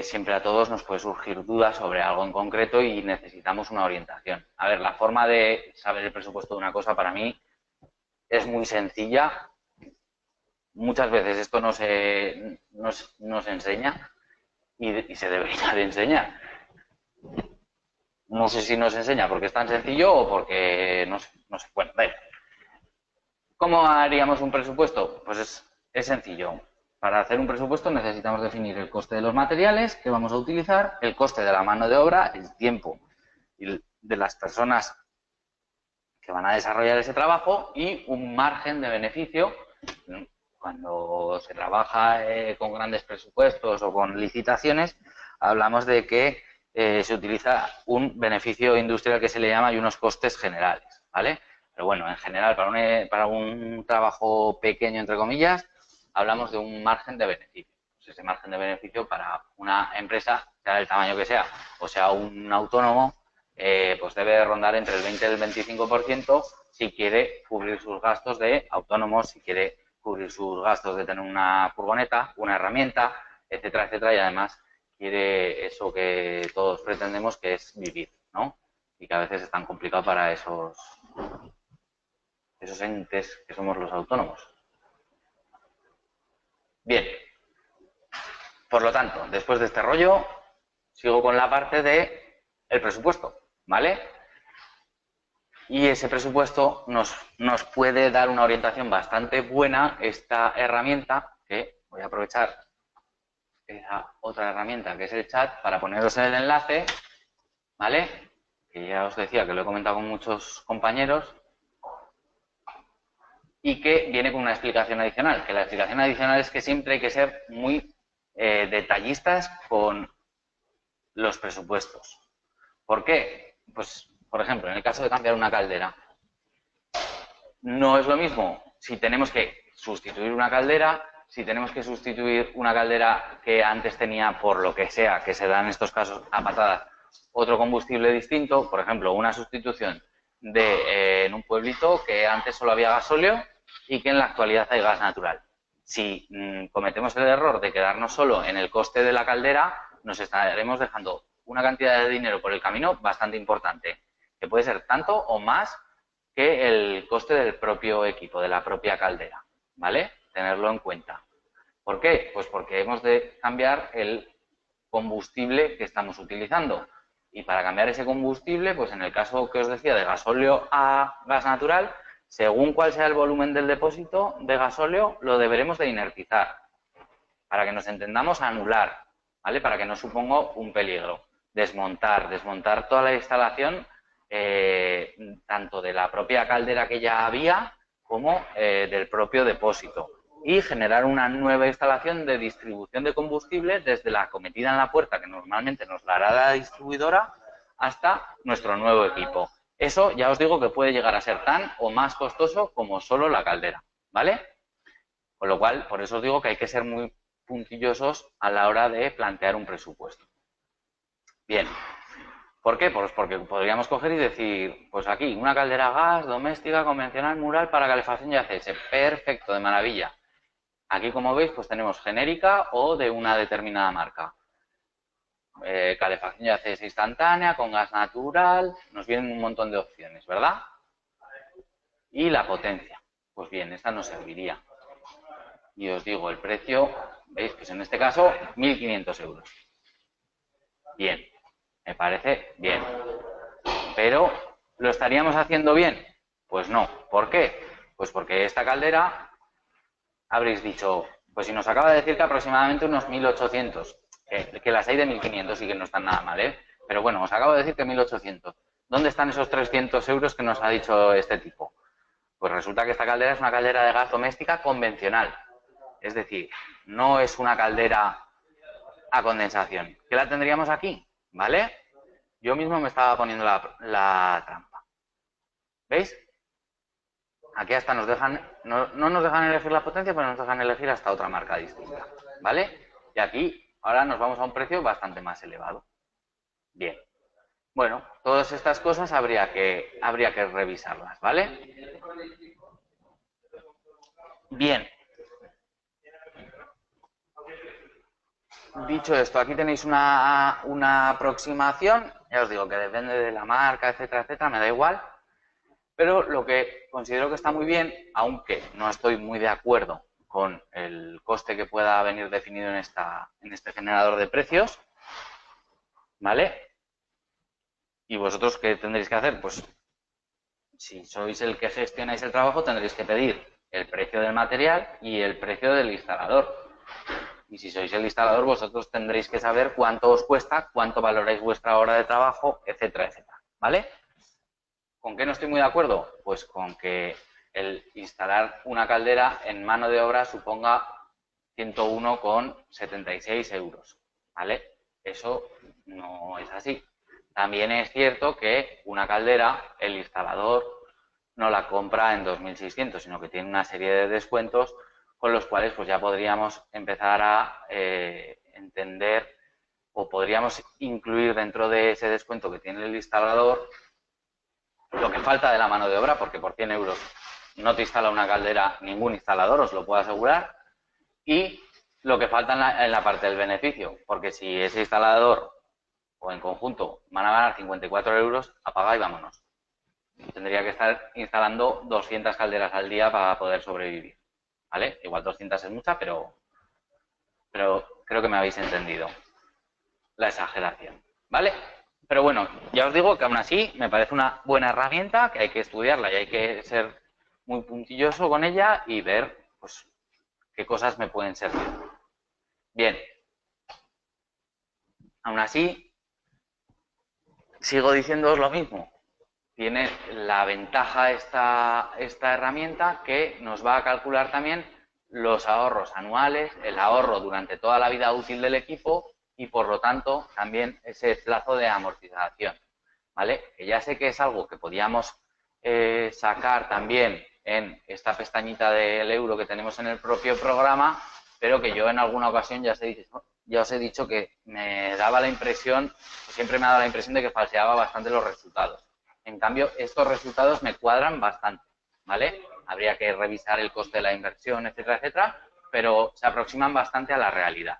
siempre a todos nos puede surgir dudas sobre algo en concreto y necesitamos una orientación. A ver, la forma de saber el presupuesto de una cosa para mí es muy sencilla. Muchas veces esto no se enseña y se debería de enseñar. No sé si nos enseña porque es tan sencillo o porque no sé. Bueno, venga. ¿Cómo haríamos un presupuesto? Pues es sencillo. Para hacer un presupuesto necesitamos definir el coste de los materiales que vamos a utilizar, el coste de la mano de obra, el tiempo de las personas que van a desarrollar ese trabajo y un margen de beneficio. Cuando se trabaja con grandes presupuestos o con licitaciones, hablamos de que se utiliza un beneficio industrial que se le llama y unos costes generales, ¿vale? Pero bueno, en general, para un trabajo pequeño, entre comillas, hablamos de un margen de beneficio. Pues ese margen de beneficio para una empresa, sea del tamaño que sea, o sea un autónomo, pues debe rondar entre el 20 y el 25% si quiere cubrir sus gastos de autónomos, si quiere cubrir sus gastos de tener una furgoneta, una herramienta, etcétera, etcétera, y además quiere eso que todos pretendemos, que es vivir, ¿no? Y que a veces es tan complicado para esos entes que somos los autónomos. Bien, por lo tanto, después de este rollo, sigo con la parte de el presupuesto, ¿vale? Y ese presupuesto nos puede dar una orientación bastante buena, esta herramienta, que voy a aprovechar esa otra herramienta que es el chat para poneros el enlace, ¿vale? Que ya os decía que lo he comentado con muchos compañeros y que viene con una explicación adicional, que la explicación adicional es que siempre hay que ser muy detallistas con los presupuestos. ¿Por qué? Pues, por ejemplo, en el caso de cambiar una caldera, no es lo mismo si tenemos que sustituir una caldera, si tenemos que sustituir una caldera que antes tenía, por lo que sea, que se da en estos casos a patadas, otro combustible distinto, por ejemplo, una sustitución en un pueblito que antes solo había gasóleo y que en la actualidad hay gas natural. Si cometemos el error de quedarnos solo en el coste de la caldera, nos estaremos dejando una cantidad de dinero por el camino bastante importante, que puede ser tanto o más que el coste del propio equipo, de la propia caldera, ¿vale? Tenerlo en cuenta. ¿Por qué? Pues porque hemos de cambiar el combustible que estamos utilizando. Y para cambiar ese combustible, pues en el caso que os decía de gasóleo a gas natural, según cuál sea el volumen del depósito de gasóleo, lo deberemos de inertizar. Para que nos entendamos, anular, ¿vale? Para que no suponga un peligro. Desmontar toda la instalación, tanto de la propia caldera que ya había como del propio depósito. y generar una nueva instalación de distribución de combustible desde la cometida en la puerta, que normalmente nos la hará la distribuidora, hasta nuestro nuevo equipo. Eso ya os digo que puede llegar a ser tan o más costoso como solo la caldera, ¿vale? Con lo cual, por eso os digo que hay que ser muy puntillosos a la hora de plantear un presupuesto. Bien. ¿Por qué? Pues porque podríamos coger y decir, pues aquí, una caldera a gas, doméstica, convencional, mural, para calefacción y ACS. Perfecto, de maravilla. Aquí, como veis, pues tenemos genérica o de una determinada marca. Calefacción y ACS instantánea, con gas natural, nos vienen un montón de opciones, ¿verdad? Y la potencia. Pues bien, esta nos serviría. Y os digo, el precio, veis, pues en este caso, 1.500 euros. Bien, me parece bien. Pero, ¿lo estaríamos haciendo bien? Pues no. ¿Por qué? Pues porque esta caldera, habréis dicho, pues si nos acaba de decir que aproximadamente unos 1.800, que las hay de 1.500 y que no están nada mal, ¿eh? Pero bueno, os acabo de decir que 1.800. ¿Dónde están esos 300 euros que nos ha dicho este tipo? Pues resulta que esta caldera es una caldera de gas doméstica convencional. Es decir, no es una caldera a condensación. ¿Qué la tendríamos aquí? ¿Vale? Yo mismo me estaba poniendo la trampa. ¿Veis? Aquí hasta nos dejan, no nos dejan elegir la potencia, pero nos dejan elegir hasta otra marca distinta. ¿Vale? Y aquí ahora nos vamos a un precio bastante más elevado. Bien. Bueno, todas estas cosas habría que revisarlas, ¿vale? Bien. Dicho esto, aquí tenéis una aproximación. Ya os digo que depende de la marca, etcétera, etcétera, me da igual. Pero lo que considero que está muy bien, aunque no estoy muy de acuerdo con el coste que pueda venir definido en este generador de precios, ¿vale? ¿Y vosotros qué tendréis que hacer? Pues si sois el que gestionáis el trabajo, tendréis que pedir el precio del material y el precio del instalador. Y si sois el instalador, vosotros tendréis que saber cuánto os cuesta, cuánto valoráis vuestra hora de trabajo, etcétera, etcétera, ¿vale? ¿Con qué no estoy muy de acuerdo? Pues con que el instalar una caldera en mano de obra suponga 101,76 euros, ¿vale? Eso no es así. También es cierto que una caldera, el instalador no la compra en 2.600, sino que tiene una serie de descuentos con los cuales pues ya podríamos empezar a entender o podríamos incluir dentro de ese descuento que tiene el instalador lo que falta de la mano de obra, porque por 100 euros no te instala una caldera ningún instalador, os lo puedo asegurar, y lo que falta en la parte del beneficio, porque si ese instalador o en conjunto van a ganar 54 euros, apaga y vámonos. Tendría que estar instalando 200 calderas al día para poder sobrevivir, ¿vale? Igual 200 es mucha, pero creo que me habéis entendido la exageración, ¿vale? Pero bueno, ya os digo que aún así me parece una buena herramienta, que hay que estudiarla y hay que ser muy puntilloso con ella y ver pues qué cosas me pueden servir. Bien. Aún así, sigo diciéndoos lo mismo. Tiene la ventaja esta herramienta que nos va a calcular también los ahorros anuales, el ahorro durante toda la vida útil del equipo y, por lo tanto, también ese plazo de amortización, ¿vale? Que ya sé que es algo que podíamos sacar también en esta pestañita del euro que tenemos en el propio programa, pero que yo en alguna ocasión ya os he dicho que me daba la impresión, siempre me ha dado la impresión de que falseaba bastante los resultados. En cambio, estos resultados me cuadran bastante, ¿vale? Habría que revisar el coste de la inversión, etcétera, etcétera, pero se aproximan bastante a la realidad,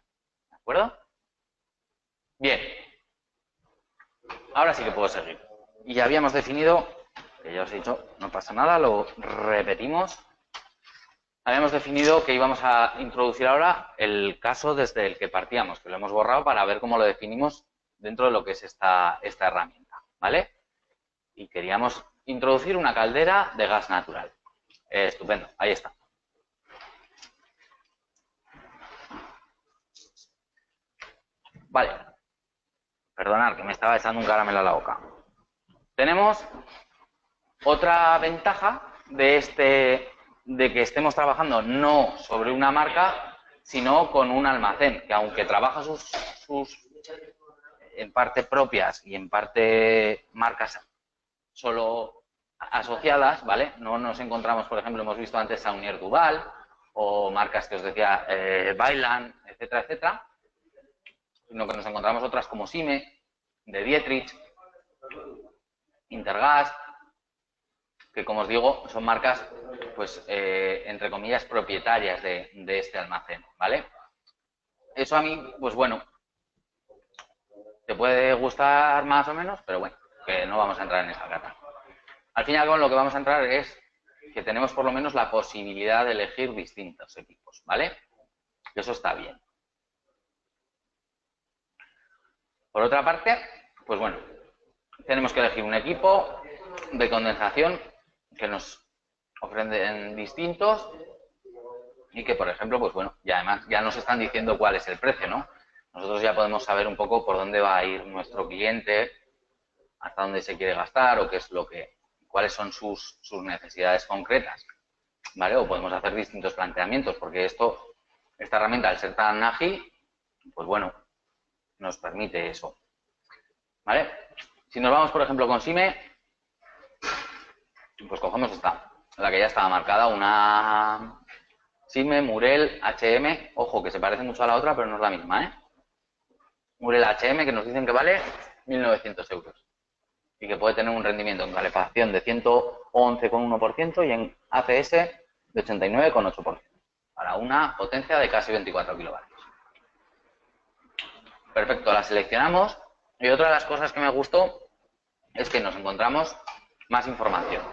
¿de acuerdo? Bien. Ahora sí que puedo seguir. Y ya habíamos definido, que ya os he dicho, no pasa nada, lo repetimos. Habíamos definido que íbamos a introducir ahora el caso desde el que partíamos, que lo hemos borrado para ver cómo lo definimos dentro de lo que es esta herramienta, ¿vale? Y queríamos introducir una caldera de gas natural. Estupendo, ahí está. Vale. Perdonad, que me estaba echando un caramelo a la boca. Tenemos otra ventaja de de que estemos trabajando no sobre una marca, sino con un almacén, que aunque trabaja sus en parte propias y en parte marcas solo asociadas, ¿vale? No nos encontramos, por ejemplo, hemos visto antes a Unier Duval o marcas que os decía, Bailan, etcétera, etcétera, sino que nos encontramos otras como Sime, de Dietrich, Intergas, que como os digo, son marcas, pues, entre comillas, propietarias de este almacén, ¿vale? Eso a mí, pues bueno, te puede gustar más o menos, pero bueno, que no vamos a entrar en esta cata. Al fin y al cabo, lo que vamos a entrar es que tenemos por lo menos la posibilidad de elegir distintos equipos, ¿vale? Eso está bien. Por otra parte, pues bueno, tenemos que elegir un equipo de condensación que nos ofrecen distintos y que, por ejemplo, pues bueno, y además ya nos están diciendo cuál es el precio, ¿no? Nosotros ya podemos saber un poco por dónde va a ir nuestro cliente, hasta dónde se quiere gastar o qué es lo que, cuáles son sus necesidades concretas, ¿vale? O podemos hacer distintos planteamientos, porque esta herramienta, al ser tan ágil, pues bueno, nos permite eso, ¿vale? Si nos vamos, por ejemplo, con Sime, pues cogemos esta, la que ya estaba marcada, una Sime Murel HM, ojo, que se parece mucho a la otra, pero no es la misma, ¿eh? Murel HM, que nos dicen que vale 1.900 euros y que puede tener un rendimiento en calefacción de 111,1% y en ACS de 89,8%, para una potencia de casi 24 kilovatios. Perfecto, la seleccionamos. Y otra de las cosas que me gustó es que nos encontramos más información.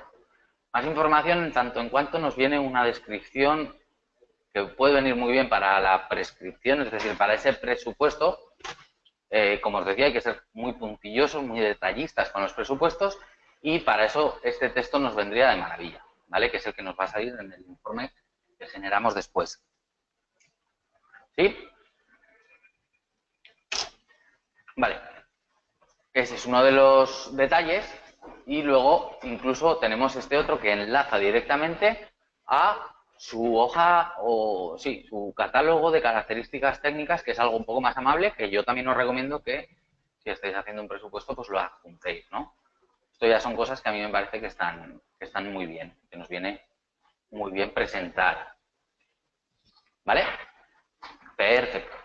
Más información en tanto en cuanto nos viene una descripción que puede venir muy bien para la prescripción, es decir, para ese presupuesto. Como os decía, hay que ser muy puntillosos, muy detallistas con los presupuestos y para eso este texto nos vendría de maravilla, ¿vale? Que es el que nos va a salir en el informe que generamos después. ¿Sí? Vale. Ese es uno de los detalles y luego incluso tenemos este otro que enlaza directamente a su hoja o sí, su catálogo de características técnicas, que es algo un poco más amable, que yo también os recomiendo que si estáis haciendo un presupuesto, pues lo adjuntéis, ¿no? Esto ya son cosas que a mí me parece que están muy bien, que nos viene muy bien presentar. ¿Vale? Perfecto.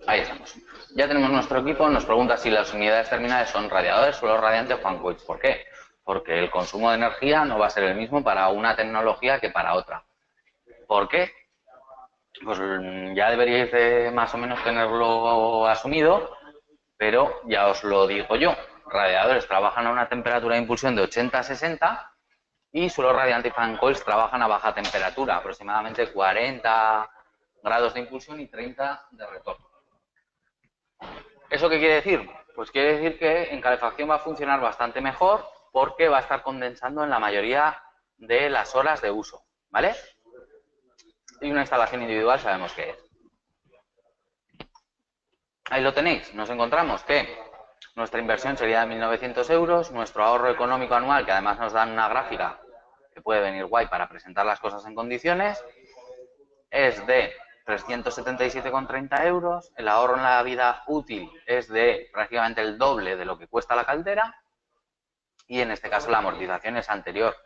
Ahí estamos. Ya tenemos nuestro equipo. Nos pregunta si las unidades terminales son radiadores, suelo radiante o fan coils. ¿Por qué? Porque el consumo de energía no va a ser el mismo para una tecnología que para otra. ¿Por qué? Pues ya deberíais de más o menos tenerlo asumido, pero ya os lo digo yo. Radiadores trabajan a una temperatura de impulsión de 80 a 60 y suelo radiante y fan coils trabajan a baja temperatura, aproximadamente 40 grados de impulsión y 30 de retorno. ¿Eso qué quiere decir? Pues quiere decir que en calefacción va a funcionar bastante mejor porque va a estar condensando en la mayoría de las horas de uso, ¿vale? Y una instalación individual sabemos qué es. Ahí lo tenéis. Nos encontramos que nuestra inversión sería de 1.900 euros, nuestro ahorro económico anual, que además nos dan una gráfica que puede venir guay para presentar las cosas en condiciones, es de 377,30 euros, el ahorro en la vida útil es de prácticamente el doble de lo que cuesta la caldera y en este caso la amortización es anterior,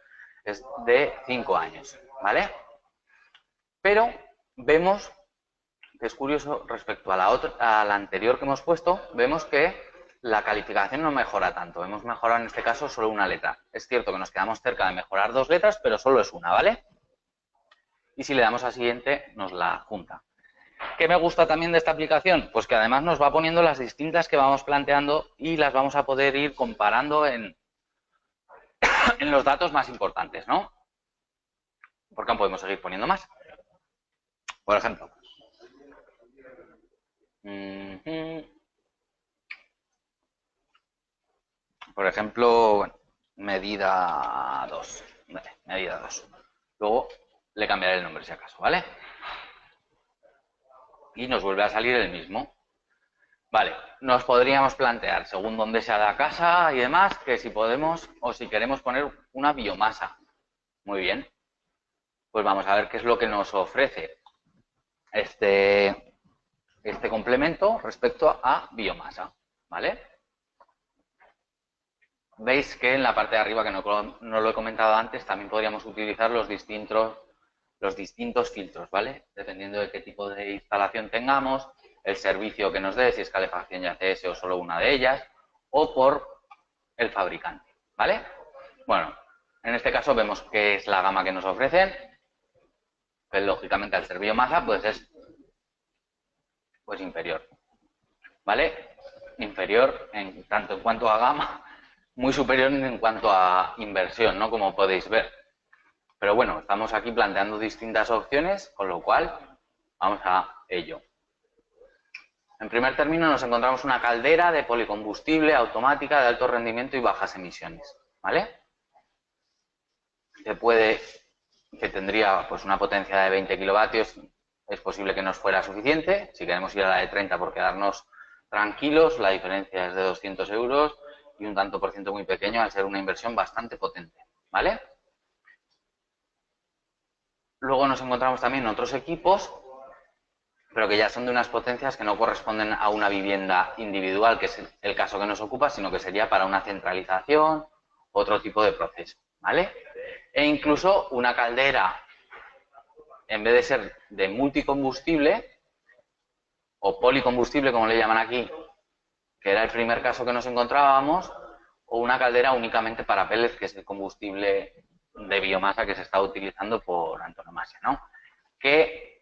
es de 5 años, ¿vale? Pero vemos que es curioso respecto a la anterior que hemos puesto, vemos que la calificación no mejora tanto, hemos mejorado en este caso solo una letra. Es cierto que nos quedamos cerca de mejorar 2 letras, pero solo es una, ¿vale? Y si le damos a siguiente, nos la junta. ¿Qué me gusta también de esta aplicación? Pues que además nos va poniendo las distintas que vamos planteando y las vamos a poder ir comparando en los datos más importantes, ¿no? Porque aún podemos seguir poniendo más. Por ejemplo. Por ejemplo, bueno, medida 2. Vale, medida 2. Luego le cambiaré el nombre si acaso, ¿vale? Y nos vuelve a salir el mismo. Vale, nos podríamos plantear, según dónde sea la casa y demás, que si podemos o si queremos poner una biomasa. Muy bien. Pues vamos a ver qué es lo que nos ofrece este complemento respecto a biomasa, ¿vale? Veis que en la parte de arriba, que no lo he comentado antes, también podríamos utilizar los distintos filtros, ¿vale? Dependiendo de qué tipo de instalación tengamos, el servicio que nos dé, si es calefacción y ACS o solo una de ellas, o por el fabricante, ¿vale? Bueno, en este caso vemos que es la gama que nos ofrecen, que lógicamente al ser biomasa, pues es inferior, ¿vale? Inferior tanto en cuanto a gama, muy superior en cuanto a inversión, ¿no? Como podéis ver. Pero bueno, estamos aquí planteando distintas opciones, con lo cual vamos a ello. En primer término nos encontramos una caldera de policombustible automática de alto rendimiento y bajas emisiones, ¿vale? Que tendría pues una potencia de 20 kilovatios, es posible que nos fuera suficiente. Si queremos ir a la de 30 por quedarnos tranquilos, la diferencia es de 200 euros y un tanto por ciento muy pequeño al ser una inversión bastante potente, ¿vale? Luego nos encontramos también otros equipos, pero que ya son de unas potencias que no corresponden a una vivienda individual, que es el caso que nos ocupa, sino que sería para una centralización, otro tipo de proceso, ¿vale? E incluso una caldera, en vez de ser de multicombustible, o policombustible, como le llaman aquí, que era el primer caso que nos encontrábamos, o una caldera únicamente para pellets, que es el combustible de biomasa que se está utilizando por antonomasia, ¿no? Que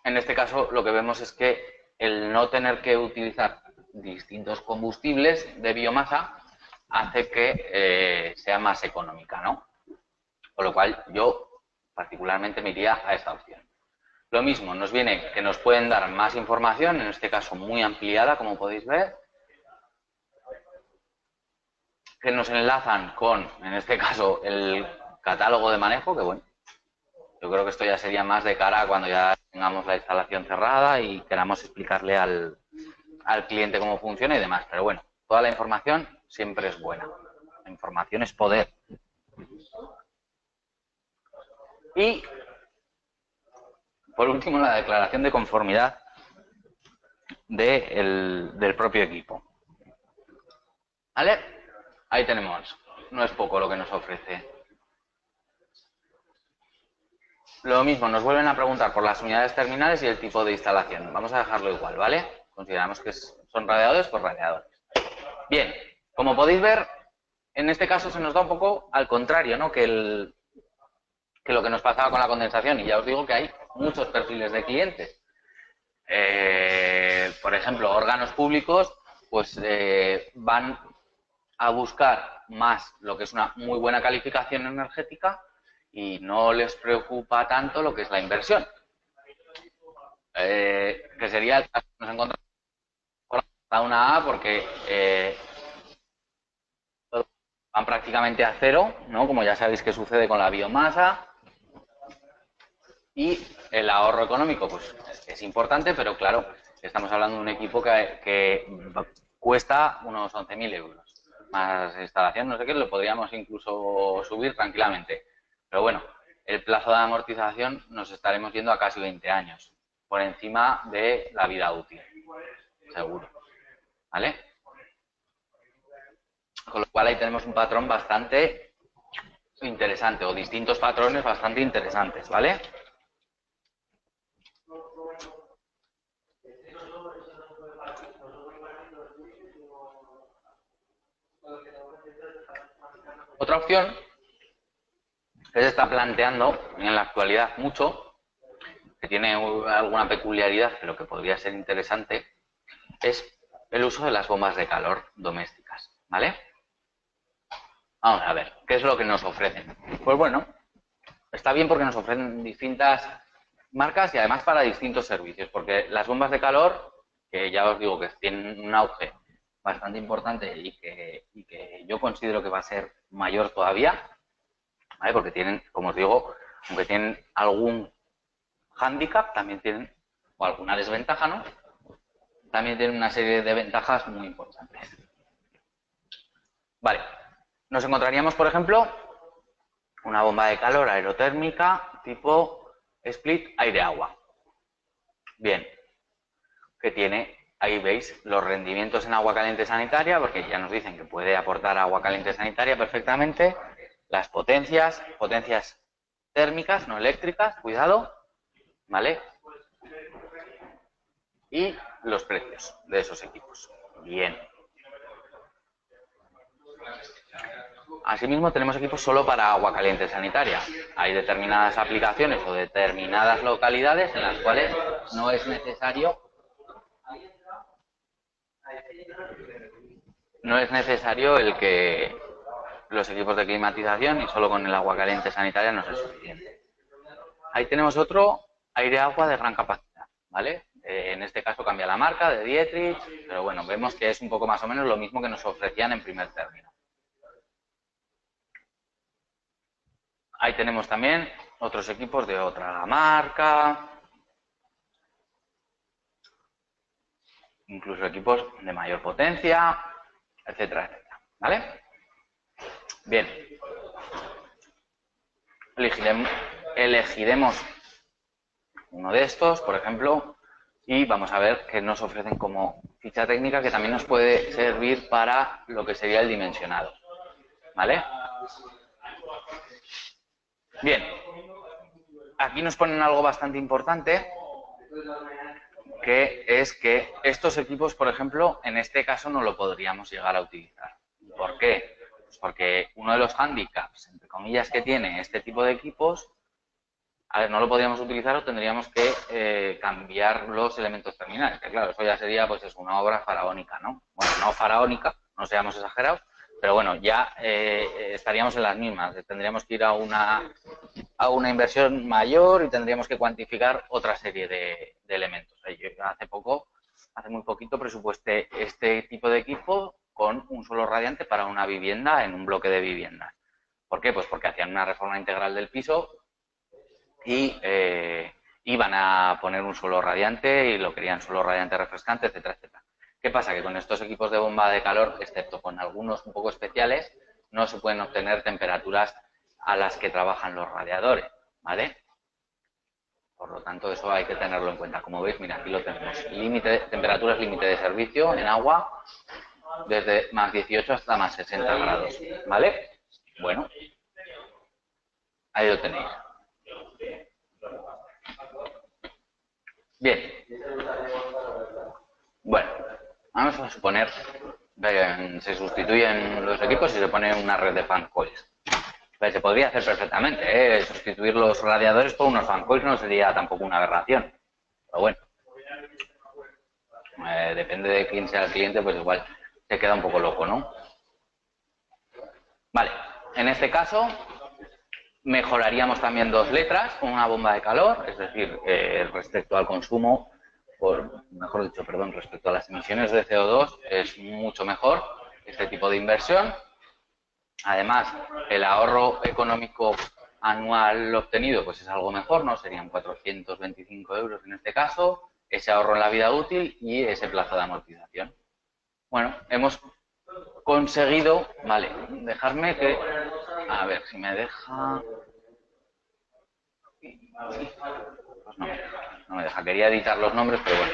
en este caso lo que vemos es que el no tener que utilizar distintos combustibles de biomasa hace que sea más económica, ¿no? Con lo cual yo particularmente me iría a esta opción. Lo mismo, nos viene que nos pueden dar más información, en este caso muy ampliada, como podéis ver, que nos enlazan con, en este caso, el catálogo de manejo, que bueno, yo creo que esto ya sería más de cara a cuando ya tengamos la instalación cerrada y queramos explicarle al cliente cómo funciona y demás. Pero bueno, toda la información siempre es buena. La información es poder. Y, por último, la declaración de conformidad del propio equipo. ¿Vale? Ahí tenemos. No es poco lo que nos ofrece. Lo mismo, nos vuelven a preguntar por las unidades terminales y el tipo de instalación. Vamos a dejarlo igual, ¿vale? Consideramos que son radiadores, pues radiadores. Bien, como podéis ver, en este caso se nos da un poco al contrario, ¿no? Que lo que nos pasaba con la condensación. Y ya os digo que hay muchos perfiles de clientes. Por ejemplo, órganos públicos, pues van a buscar más lo que es una muy buena calificación energética y no les preocupa tanto lo que es la inversión. Que sería el caso que nos encontramos a una A porque van prácticamente a cero, ¿no? Como ya sabéis que sucede con la biomasa. Y el ahorro económico, pues es importante, pero claro, estamos hablando de un equipo que cuesta unos 11.000 euros. Más instalación, no sé qué, lo podríamos incluso subir tranquilamente. Pero bueno, el plazo de amortización nos estaremos yendo a casi 20 años, por encima de la vida útil, seguro. ¿Vale? Con lo cual ahí tenemos un patrón bastante interesante, o distintos patrones bastante interesantes, ¿vale? Otra opción que se está planteando en la actualidad mucho, que tiene alguna peculiaridad, pero que podría ser interesante, es el uso de las bombas de calor domésticas, ¿vale? Vamos a ver, ¿qué es lo que nos ofrecen? Pues bueno, está bien porque nos ofrecen distintas marcas y además para distintos servicios, porque las bombas de calor, que ya os digo que tienen un auge bastante importante y que yo considero que va a ser mayor todavía, ¿vale? Porque tienen, como os digo, aunque tienen algún hándicap, también tienen, o alguna desventaja, ¿no? también tiene una serie de ventajas muy importantes. Vale, nos encontraríamos, por ejemplo, una bomba de calor aerotérmica tipo split aire-agua. Bien, que tiene, ahí veis, los rendimientos en agua caliente sanitaria, porque ya nos dicen que puede aportar agua caliente sanitaria perfectamente, las potencias térmicas, no eléctricas, cuidado, ¿vale? Y los precios de esos equipos. Bien. Asimismo, tenemos equipos solo para agua caliente sanitaria. Hay determinadas aplicaciones o determinadas localidades en las cuales no es necesario el que los equipos de climatización, y solo con el agua caliente sanitaria no es suficiente. Ahí tenemos otro aire-agua de gran capacidad, ¿vale? En este caso cambia la marca de Dietrich, pero bueno, vemos que es un poco más o menos lo mismo que nos ofrecían en primer término. Ahí tenemos también otros equipos de otra marca, incluso equipos de mayor potencia, etcétera, etcétera, ¿vale? Bien. Elegiremos uno de estos, por ejemplo, y vamos a ver qué nos ofrecen como ficha técnica, que también nos puede servir para lo que sería el dimensionado, ¿vale? Bien, aquí nos ponen algo bastante importante, que es que estos equipos, por ejemplo, en este caso no lo podríamos llegar a utilizar. ¿Por qué? Pues porque uno de los hándicaps, entre comillas, que tiene este tipo de equipos, a ver, no lo podríamos utilizar o tendríamos que cambiar los elementos terminales, que claro, eso ya sería pues es una obra faraónica, ¿no? Bueno, no faraónica, no seamos exagerados, pero bueno, ya estaríamos en las mismas, tendríamos que ir a una inversión mayor y tendríamos que cuantificar otra serie de elementos. Yo hace muy poquito presupuesté este tipo de equipo con un solo radiante para una vivienda en un bloque de viviendas. ¿Por qué? Pues porque hacían una reforma integral del piso y iban a poner un suelo radiante y lo querían suelo radiante refrescante, etcétera, etcétera. ¿Qué pasa? Que con estos equipos de bomba de calor, excepto con algunos un poco especiales, no se pueden obtener temperaturas a las que trabajan los radiadores, ¿vale? Por lo tanto, eso hay que tenerlo en cuenta. Como veis, mira, aquí lo tenemos. Temperaturas límite de servicio en agua desde más 18 hasta más 60 grados, ¿vale? Bueno, ahí lo tenéis. Bien. Bueno, vamos a suponer que se sustituyen los equipos y se pone una red de fan coils. Pues se podría hacer perfectamente, ¿eh? Sustituir los radiadores por unos fan coils no sería tampoco una aberración. Pero bueno, depende de quién sea el cliente, pues igual se queda un poco loco, ¿no? Vale, en este caso mejoraríamos también dos letras con una bomba de calor, es decir, respecto al consumo, respecto a las emisiones de CO2 es mucho mejor este tipo de inversión. Además, el ahorro económico anual obtenido pues es algo mejor, ¿no? Serían 425 euros en este caso, ese ahorro en la vida útil y ese plazo de amortización. Bueno, hemos conseguido, vale, dejarme que, a ver si me deja, pues no me deja, quería editar los nombres, pero bueno,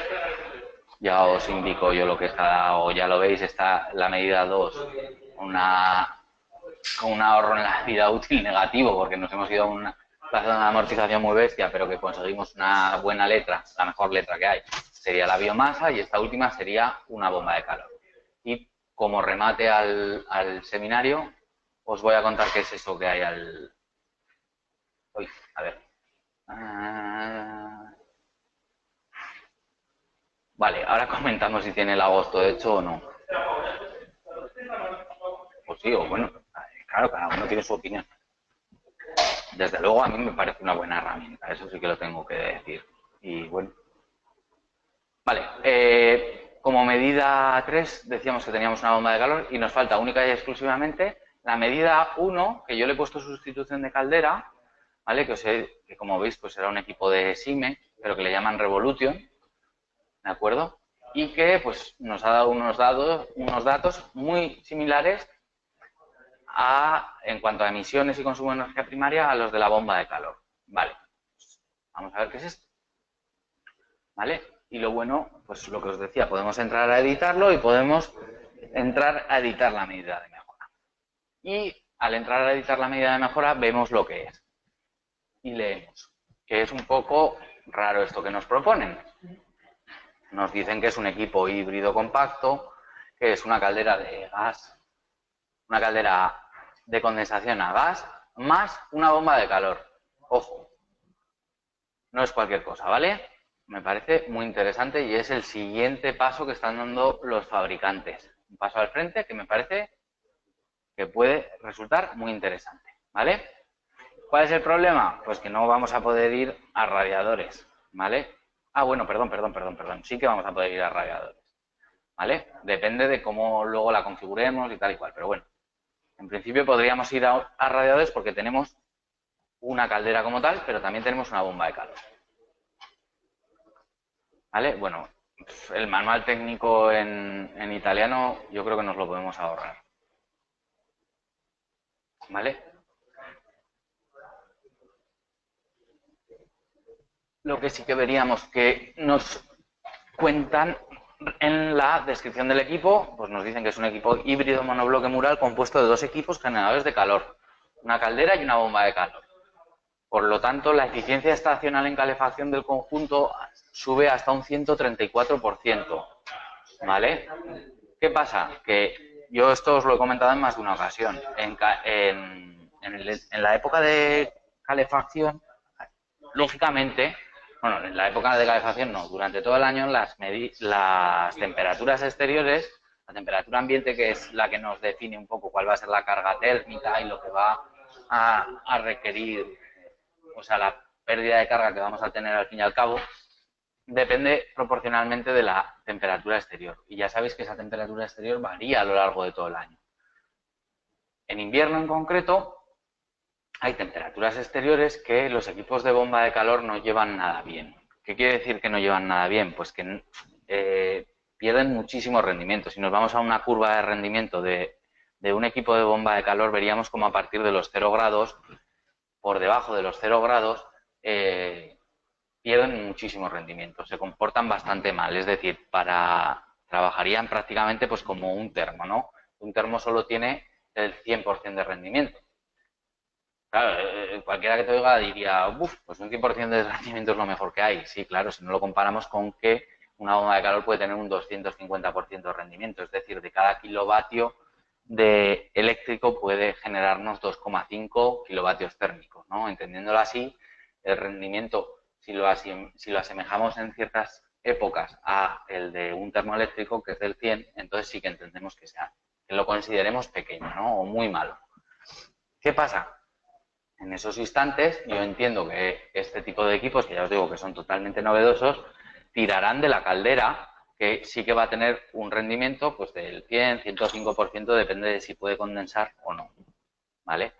ya os indico yo lo que está, o ya lo veis, está la medida 2, con un ahorro en la vida útil negativo, porque nos hemos ido a una plazo de amortización muy bestia, pero que conseguimos una buena letra, la mejor letra que hay, sería la biomasa, y esta última sería una bomba de calor. Y como remate al seminario, os voy a contar qué es eso que hay Uy, a ver. Vale, ahora comentamos si tiene el agosto hecho o no. Pues sí, o bueno, claro, cada uno tiene su opinión. Desde luego a mí me parece una buena herramienta, eso sí que lo tengo que decir. Y bueno. Vale, como medida 3 decíamos que teníamos una bomba de calor y nos falta única y exclusivamente la medida 1, que yo le he puesto sustitución de caldera, ¿vale? Que como veis pues era un equipo de SIME, pero que le llaman Revolution, ¿de acuerdo? y que pues, nos ha dado unos datos muy similares en cuanto a emisiones y consumo de energía primaria a los de la bomba de calor. Vale, vamos a ver qué es esto. ¿Vale? Y lo bueno, pues lo que os decía, podemos entrar a editarlo y podemos entrar a editar la medida de mejora. Y al entrar a editar la medida de mejora vemos lo que es. Y leemos, que es un poco raro esto que nos proponen. Nos dicen que es un equipo híbrido compacto, que es una caldera de gas, una caldera de condensación a gas, más una bomba de calor. Ojo, no es cualquier cosa, ¿vale? Me parece muy interesante y es el siguiente paso que están dando los fabricantes. Un paso al frente que me parece que puede resultar muy interesante, ¿vale? ¿Cuál es el problema? Pues que no vamos a poder ir a radiadores, ¿vale? Ah, bueno, perdón. Sí que vamos a poder ir a radiadores, ¿vale? Depende de cómo luego la configuremos y tal y cual, pero bueno. En principio podríamos ir a radiadores porque tenemos una caldera como tal, pero también tenemos una bomba de calor. ¿Vale? Bueno, el manual técnico en italiano yo creo que nos lo podemos ahorrar. ¿Vale? Lo que sí que veríamos que nos cuentan en la descripción del equipo, pues nos dicen que es un equipo híbrido monobloque mural compuesto de dos equipos generadores de calor, una caldera y una bomba de calor. Por lo tanto, la eficiencia estacional en calefacción del conjunto sube hasta un 134%. ¿Vale? ¿Qué pasa? Que yo esto os lo he comentado en más de una ocasión. En la época de calefacción, lógicamente, bueno, en la época de calefacción no, durante todo el año las temperaturas exteriores, la temperatura ambiente, que es la que nos define un poco cuál va a ser la carga térmica y lo que va a requerir, o sea, la pérdida de carga que vamos a tener al fin y al cabo, depende proporcionalmente de la temperatura exterior. Y ya sabéis que esa temperatura exterior varía a lo largo de todo el año. En invierno en concreto, hay temperaturas exteriores que los equipos de bomba de calor no llevan nada bien. ¿Qué quiere decir que no llevan nada bien? Pues que pierden muchísimo rendimiento. Si nos vamos a una curva de rendimiento de un equipo de bomba de calor, veríamos como a partir de los 0 grados, por debajo de los 0 grados, pierden muchísimo rendimiento, se comportan bastante mal, es decir, trabajarían prácticamente pues como un termo, ¿no? Un termo solo tiene el 100% de rendimiento. Claro, cualquiera que te oiga diría, uff, pues un 100% de rendimiento es lo mejor que hay. Sí, claro, si no lo comparamos con que una bomba de calor puede tener un 250% de rendimiento, es decir, de cada kilovatio de eléctrico puede generarnos 2,5 kilovatios térmicos, ¿no? Entendiéndolo así, el rendimiento, si lo asemejamos en ciertas épocas a el de un termoeléctrico, que es del 100, entonces sí que entendemos que lo consideremos pequeño, ¿no? O muy malo. ¿Qué pasa? En esos instantes yo entiendo que este tipo de equipos, que ya os digo que son totalmente novedosos, tirarán de la caldera, que sí que va a tener un rendimiento pues del 100, 105%, depende de si puede condensar o no, ¿vale?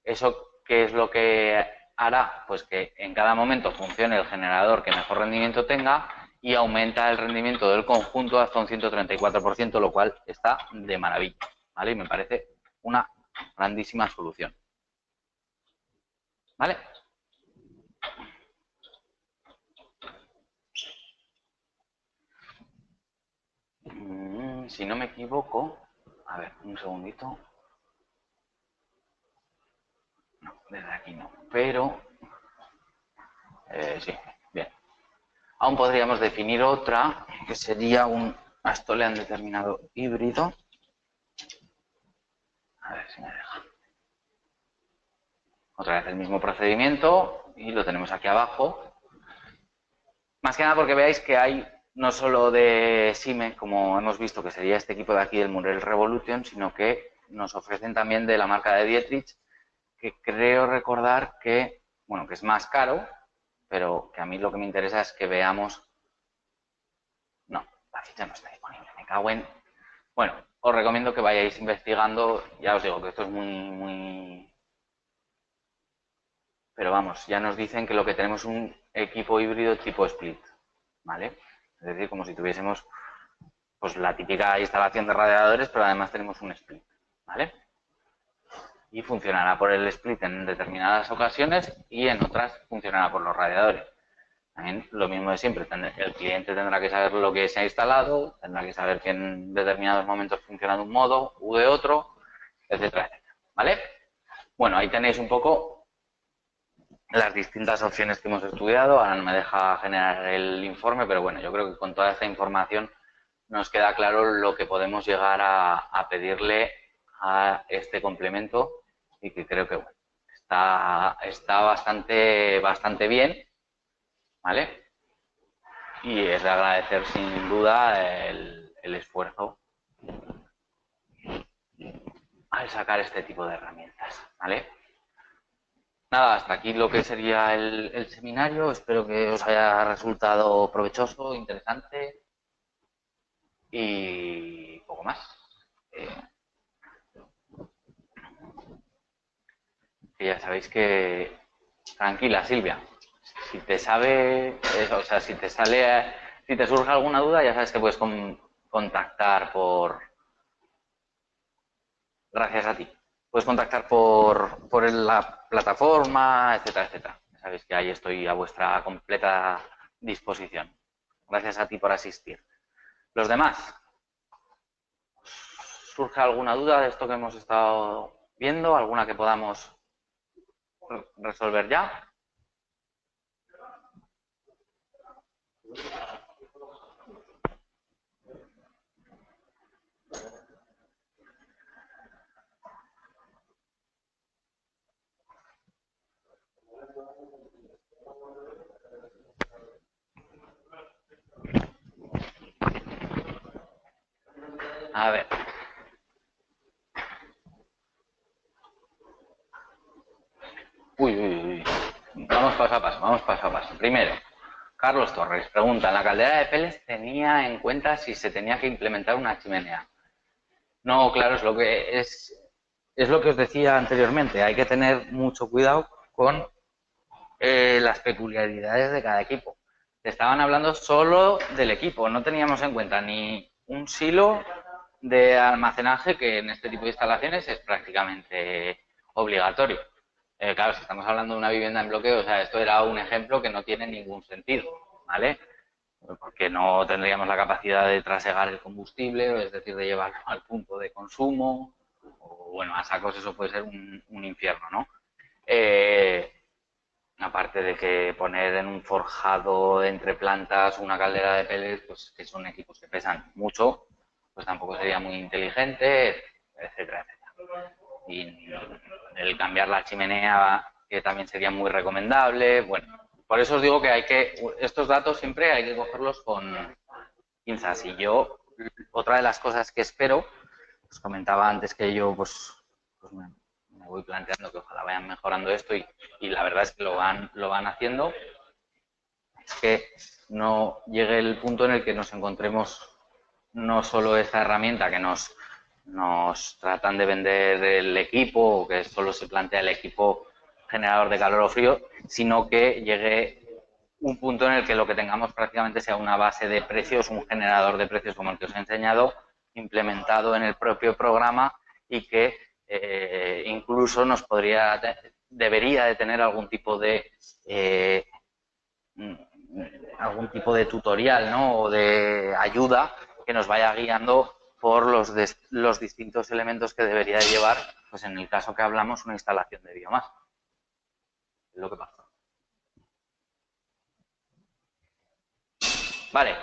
¿Eso qué es lo que hará? Pues que en cada momento funcione el generador que mejor rendimiento tenga y aumenta el rendimiento del conjunto hasta un 134%, lo cual está de maravilla, ¿vale? Y me parece una grandísima solución. ¿Vale? Si no me equivoco, a ver, un segundito. No, desde aquí no, pero sí, bien. Aún podríamos definir otra, que sería un Astolean determinado híbrido. A ver si me deja. Otra vez el mismo procedimiento y lo tenemos aquí abajo. Más que nada porque veáis que hay no solo de Siemens, como hemos visto que sería este equipo de aquí del Murel Revolution, sino que nos ofrecen también de la marca de Dietrich, que creo recordar que, bueno, que es más caro, pero que a mí lo que me interesa es que veamos... No, la ficha no está disponible, me cago en... Bueno, os recomiendo que vayáis investigando, ya os digo que esto es muy... Pero vamos, ya nos dicen que lo que tenemos es un equipo híbrido tipo split, ¿vale? Es decir, como si tuviésemos pues la típica instalación de radiadores, pero además tenemos un split, ¿vale? Y funcionará por el split en determinadas ocasiones y en otras funcionará por los radiadores. También lo mismo de siempre, el cliente tendrá que saber lo que se ha instalado, tendrá que saber que en determinados momentos funciona de un modo u de otro, etcétera, etcétera, ¿vale? Bueno, ahí tenéis un poco las distintas opciones que hemos estudiado. Ahora no me deja generar el informe, pero bueno, yo creo que con toda esta información nos queda claro lo que podemos llegar a pedirle a este complemento y que creo que bueno, está bastante bien, ¿vale? Y es de agradecer sin duda el esfuerzo al sacar este tipo de herramientas, ¿vale? Nada, hasta aquí lo que sería el seminario. Espero que os haya resultado provechoso, interesante y poco más. Ya sabéis que tranquila, Silvia. Si te si te surge alguna duda, ya sabes que puedes contactar gracias a ti. Puedes contactar por la plataforma, etcétera, etcétera. Ya sabéis que ahí estoy a vuestra completa disposición. Gracias a ti por asistir. Los demás, ¿surge alguna duda de esto que hemos estado viendo? ¿Alguna que podamos resolver ya? A ver. Uy. Vamos paso a paso. Primero, Carlos Torres pregunta, ¿la caldera de pellets tenía en cuenta si se tenía que implementar una chimenea? No, claro, es lo que os decía anteriormente. Hay que tener mucho cuidado con las peculiaridades de cada equipo. Estaban hablando solo del equipo, no teníamos en cuenta ni un silo de almacenaje, que en este tipo de instalaciones es prácticamente obligatorio. Claro, si estamos hablando de una vivienda en bloque, o sea, esto era un ejemplo que no tiene ningún sentido, ¿vale? Porque no tendríamos la capacidad de trasegar el combustible, es decir, de llevarlo al punto de consumo, o bueno, a sacos eso puede ser un infierno, ¿no? Aparte de que poner en un forjado entre plantas una caldera de pellets, pues que son equipos que pesan mucho, pues tampoco sería muy inteligente, etcétera, etcétera. Y el cambiar la chimenea, que también sería muy recomendable. Bueno, por eso os digo que estos datos siempre hay que cogerlos con pinzas. Y yo, otra de las cosas que espero, os comentaba antes que yo pues me voy planteando que ojalá vayan mejorando esto y la verdad es que lo van haciendo, es que no llegue el punto en el que nos encontremos no solo esta herramienta que nos tratan de vender el equipo, o que solo se plantea el equipo generador de calor o frío, sino que llegue un punto en el que lo que tengamos prácticamente sea una base de precios, un generador de precios como el que os he enseñado, implementado en el propio programa y que incluso debería de tener algún tipo de tutorial, ¿no? O de ayuda que nos vaya guiando por los distintos elementos que debería de llevar, pues en el caso que hablamos, una instalación de biomasa. Es lo que pasa. Vale,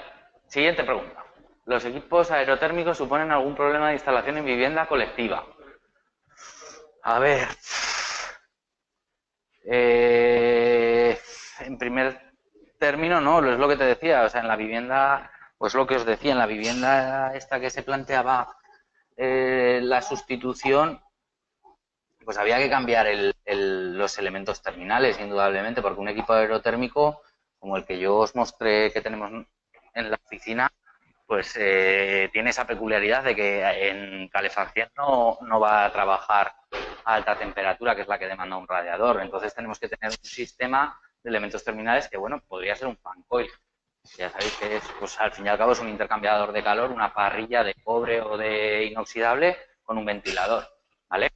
siguiente pregunta. ¿Los equipos aerotérmicos suponen algún problema de instalación en vivienda colectiva? A ver, en primer término, no, es lo que te decía, o sea, en la vivienda, pues lo que os decía, en la vivienda esta que se planteaba la sustitución, pues había que cambiar los elementos terminales, indudablemente, porque un equipo aerotérmico, como el que yo os mostré que tenemos en la oficina, pues tiene esa peculiaridad de que en calefacción no va a trabajar a alta temperatura, que es la que demanda un radiador. Entonces tenemos que tener un sistema de elementos terminales que, bueno, podría ser un fan coil. Ya sabéis que es, pues al fin y al cabo es un intercambiador de calor, una parrilla de cobre o de inoxidable con un ventilador, ¿vale?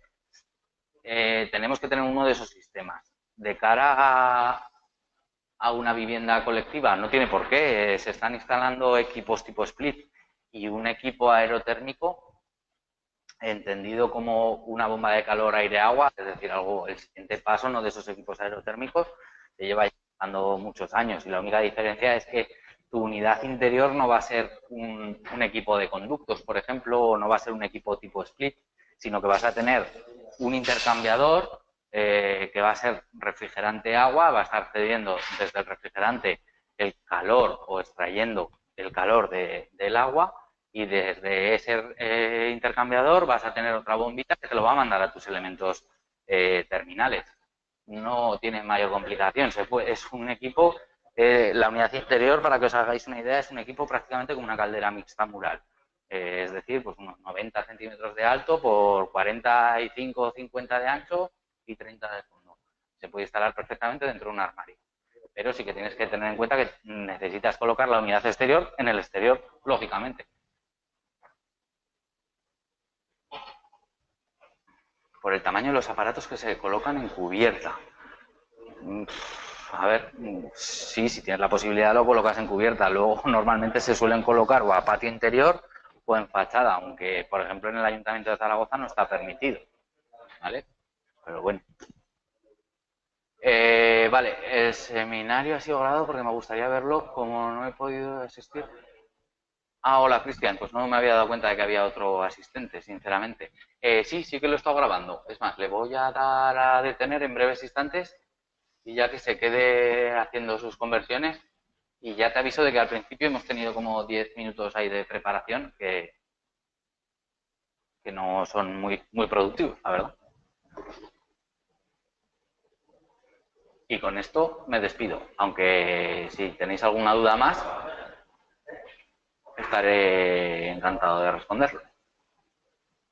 Tenemos que tener uno de esos sistemas. De cara a una vivienda colectiva, no tiene por qué, se están instalando equipos tipo split y un equipo aerotérmico entendido como una bomba de calor aire-agua, es decir, algo, el siguiente paso, ¿no?, de esos equipos aerotérmicos, se lleva dando muchos años y la única diferencia es que tu unidad interior no va a ser un equipo de conductos, por ejemplo, o no va a ser un equipo tipo split, sino que vas a tener un intercambiador que va a ser refrigerante-agua, va a estar cediendo desde el refrigerante el calor o extrayendo el calor del agua y desde ese intercambiador vas a tener otra bombita que te lo va a mandar a tus elementos terminales. No tiene mayor complicación. Es un equipo, la unidad interior, para que os hagáis una idea, es un equipo prácticamente como una caldera mixta mural. Es decir, pues unos 90 centímetros de alto por 45 o 50 de ancho y 30 de fondo. Se puede instalar perfectamente dentro de un armario. Pero sí que tienes que tener en cuenta que necesitas colocar la unidad exterior en el exterior, lógicamente. Por el tamaño de los aparatos que se colocan en cubierta. A ver, sí, si tienes la posibilidad lo colocas en cubierta. Luego normalmente se suelen colocar o a patio interior o en fachada, aunque por ejemplo en el Ayuntamiento de Zaragoza no está permitido, ¿vale? Pero bueno. Vale, el seminario ha sido grabado porque me gustaría verlo, como no he podido asistir. Ah, hola Cristian, pues no me había dado cuenta de que había otro asistente, sinceramente. Sí que lo he estado grabando. Es más, le voy a dar a detener en breves instantes y ya que se quede haciendo sus conversiones. Y ya te aviso de que al principio hemos tenido como 10 minutos ahí de preparación que no son muy productivos, la verdad. Y con esto me despido, aunque si tenéis alguna duda más, estaré encantado de responderlo.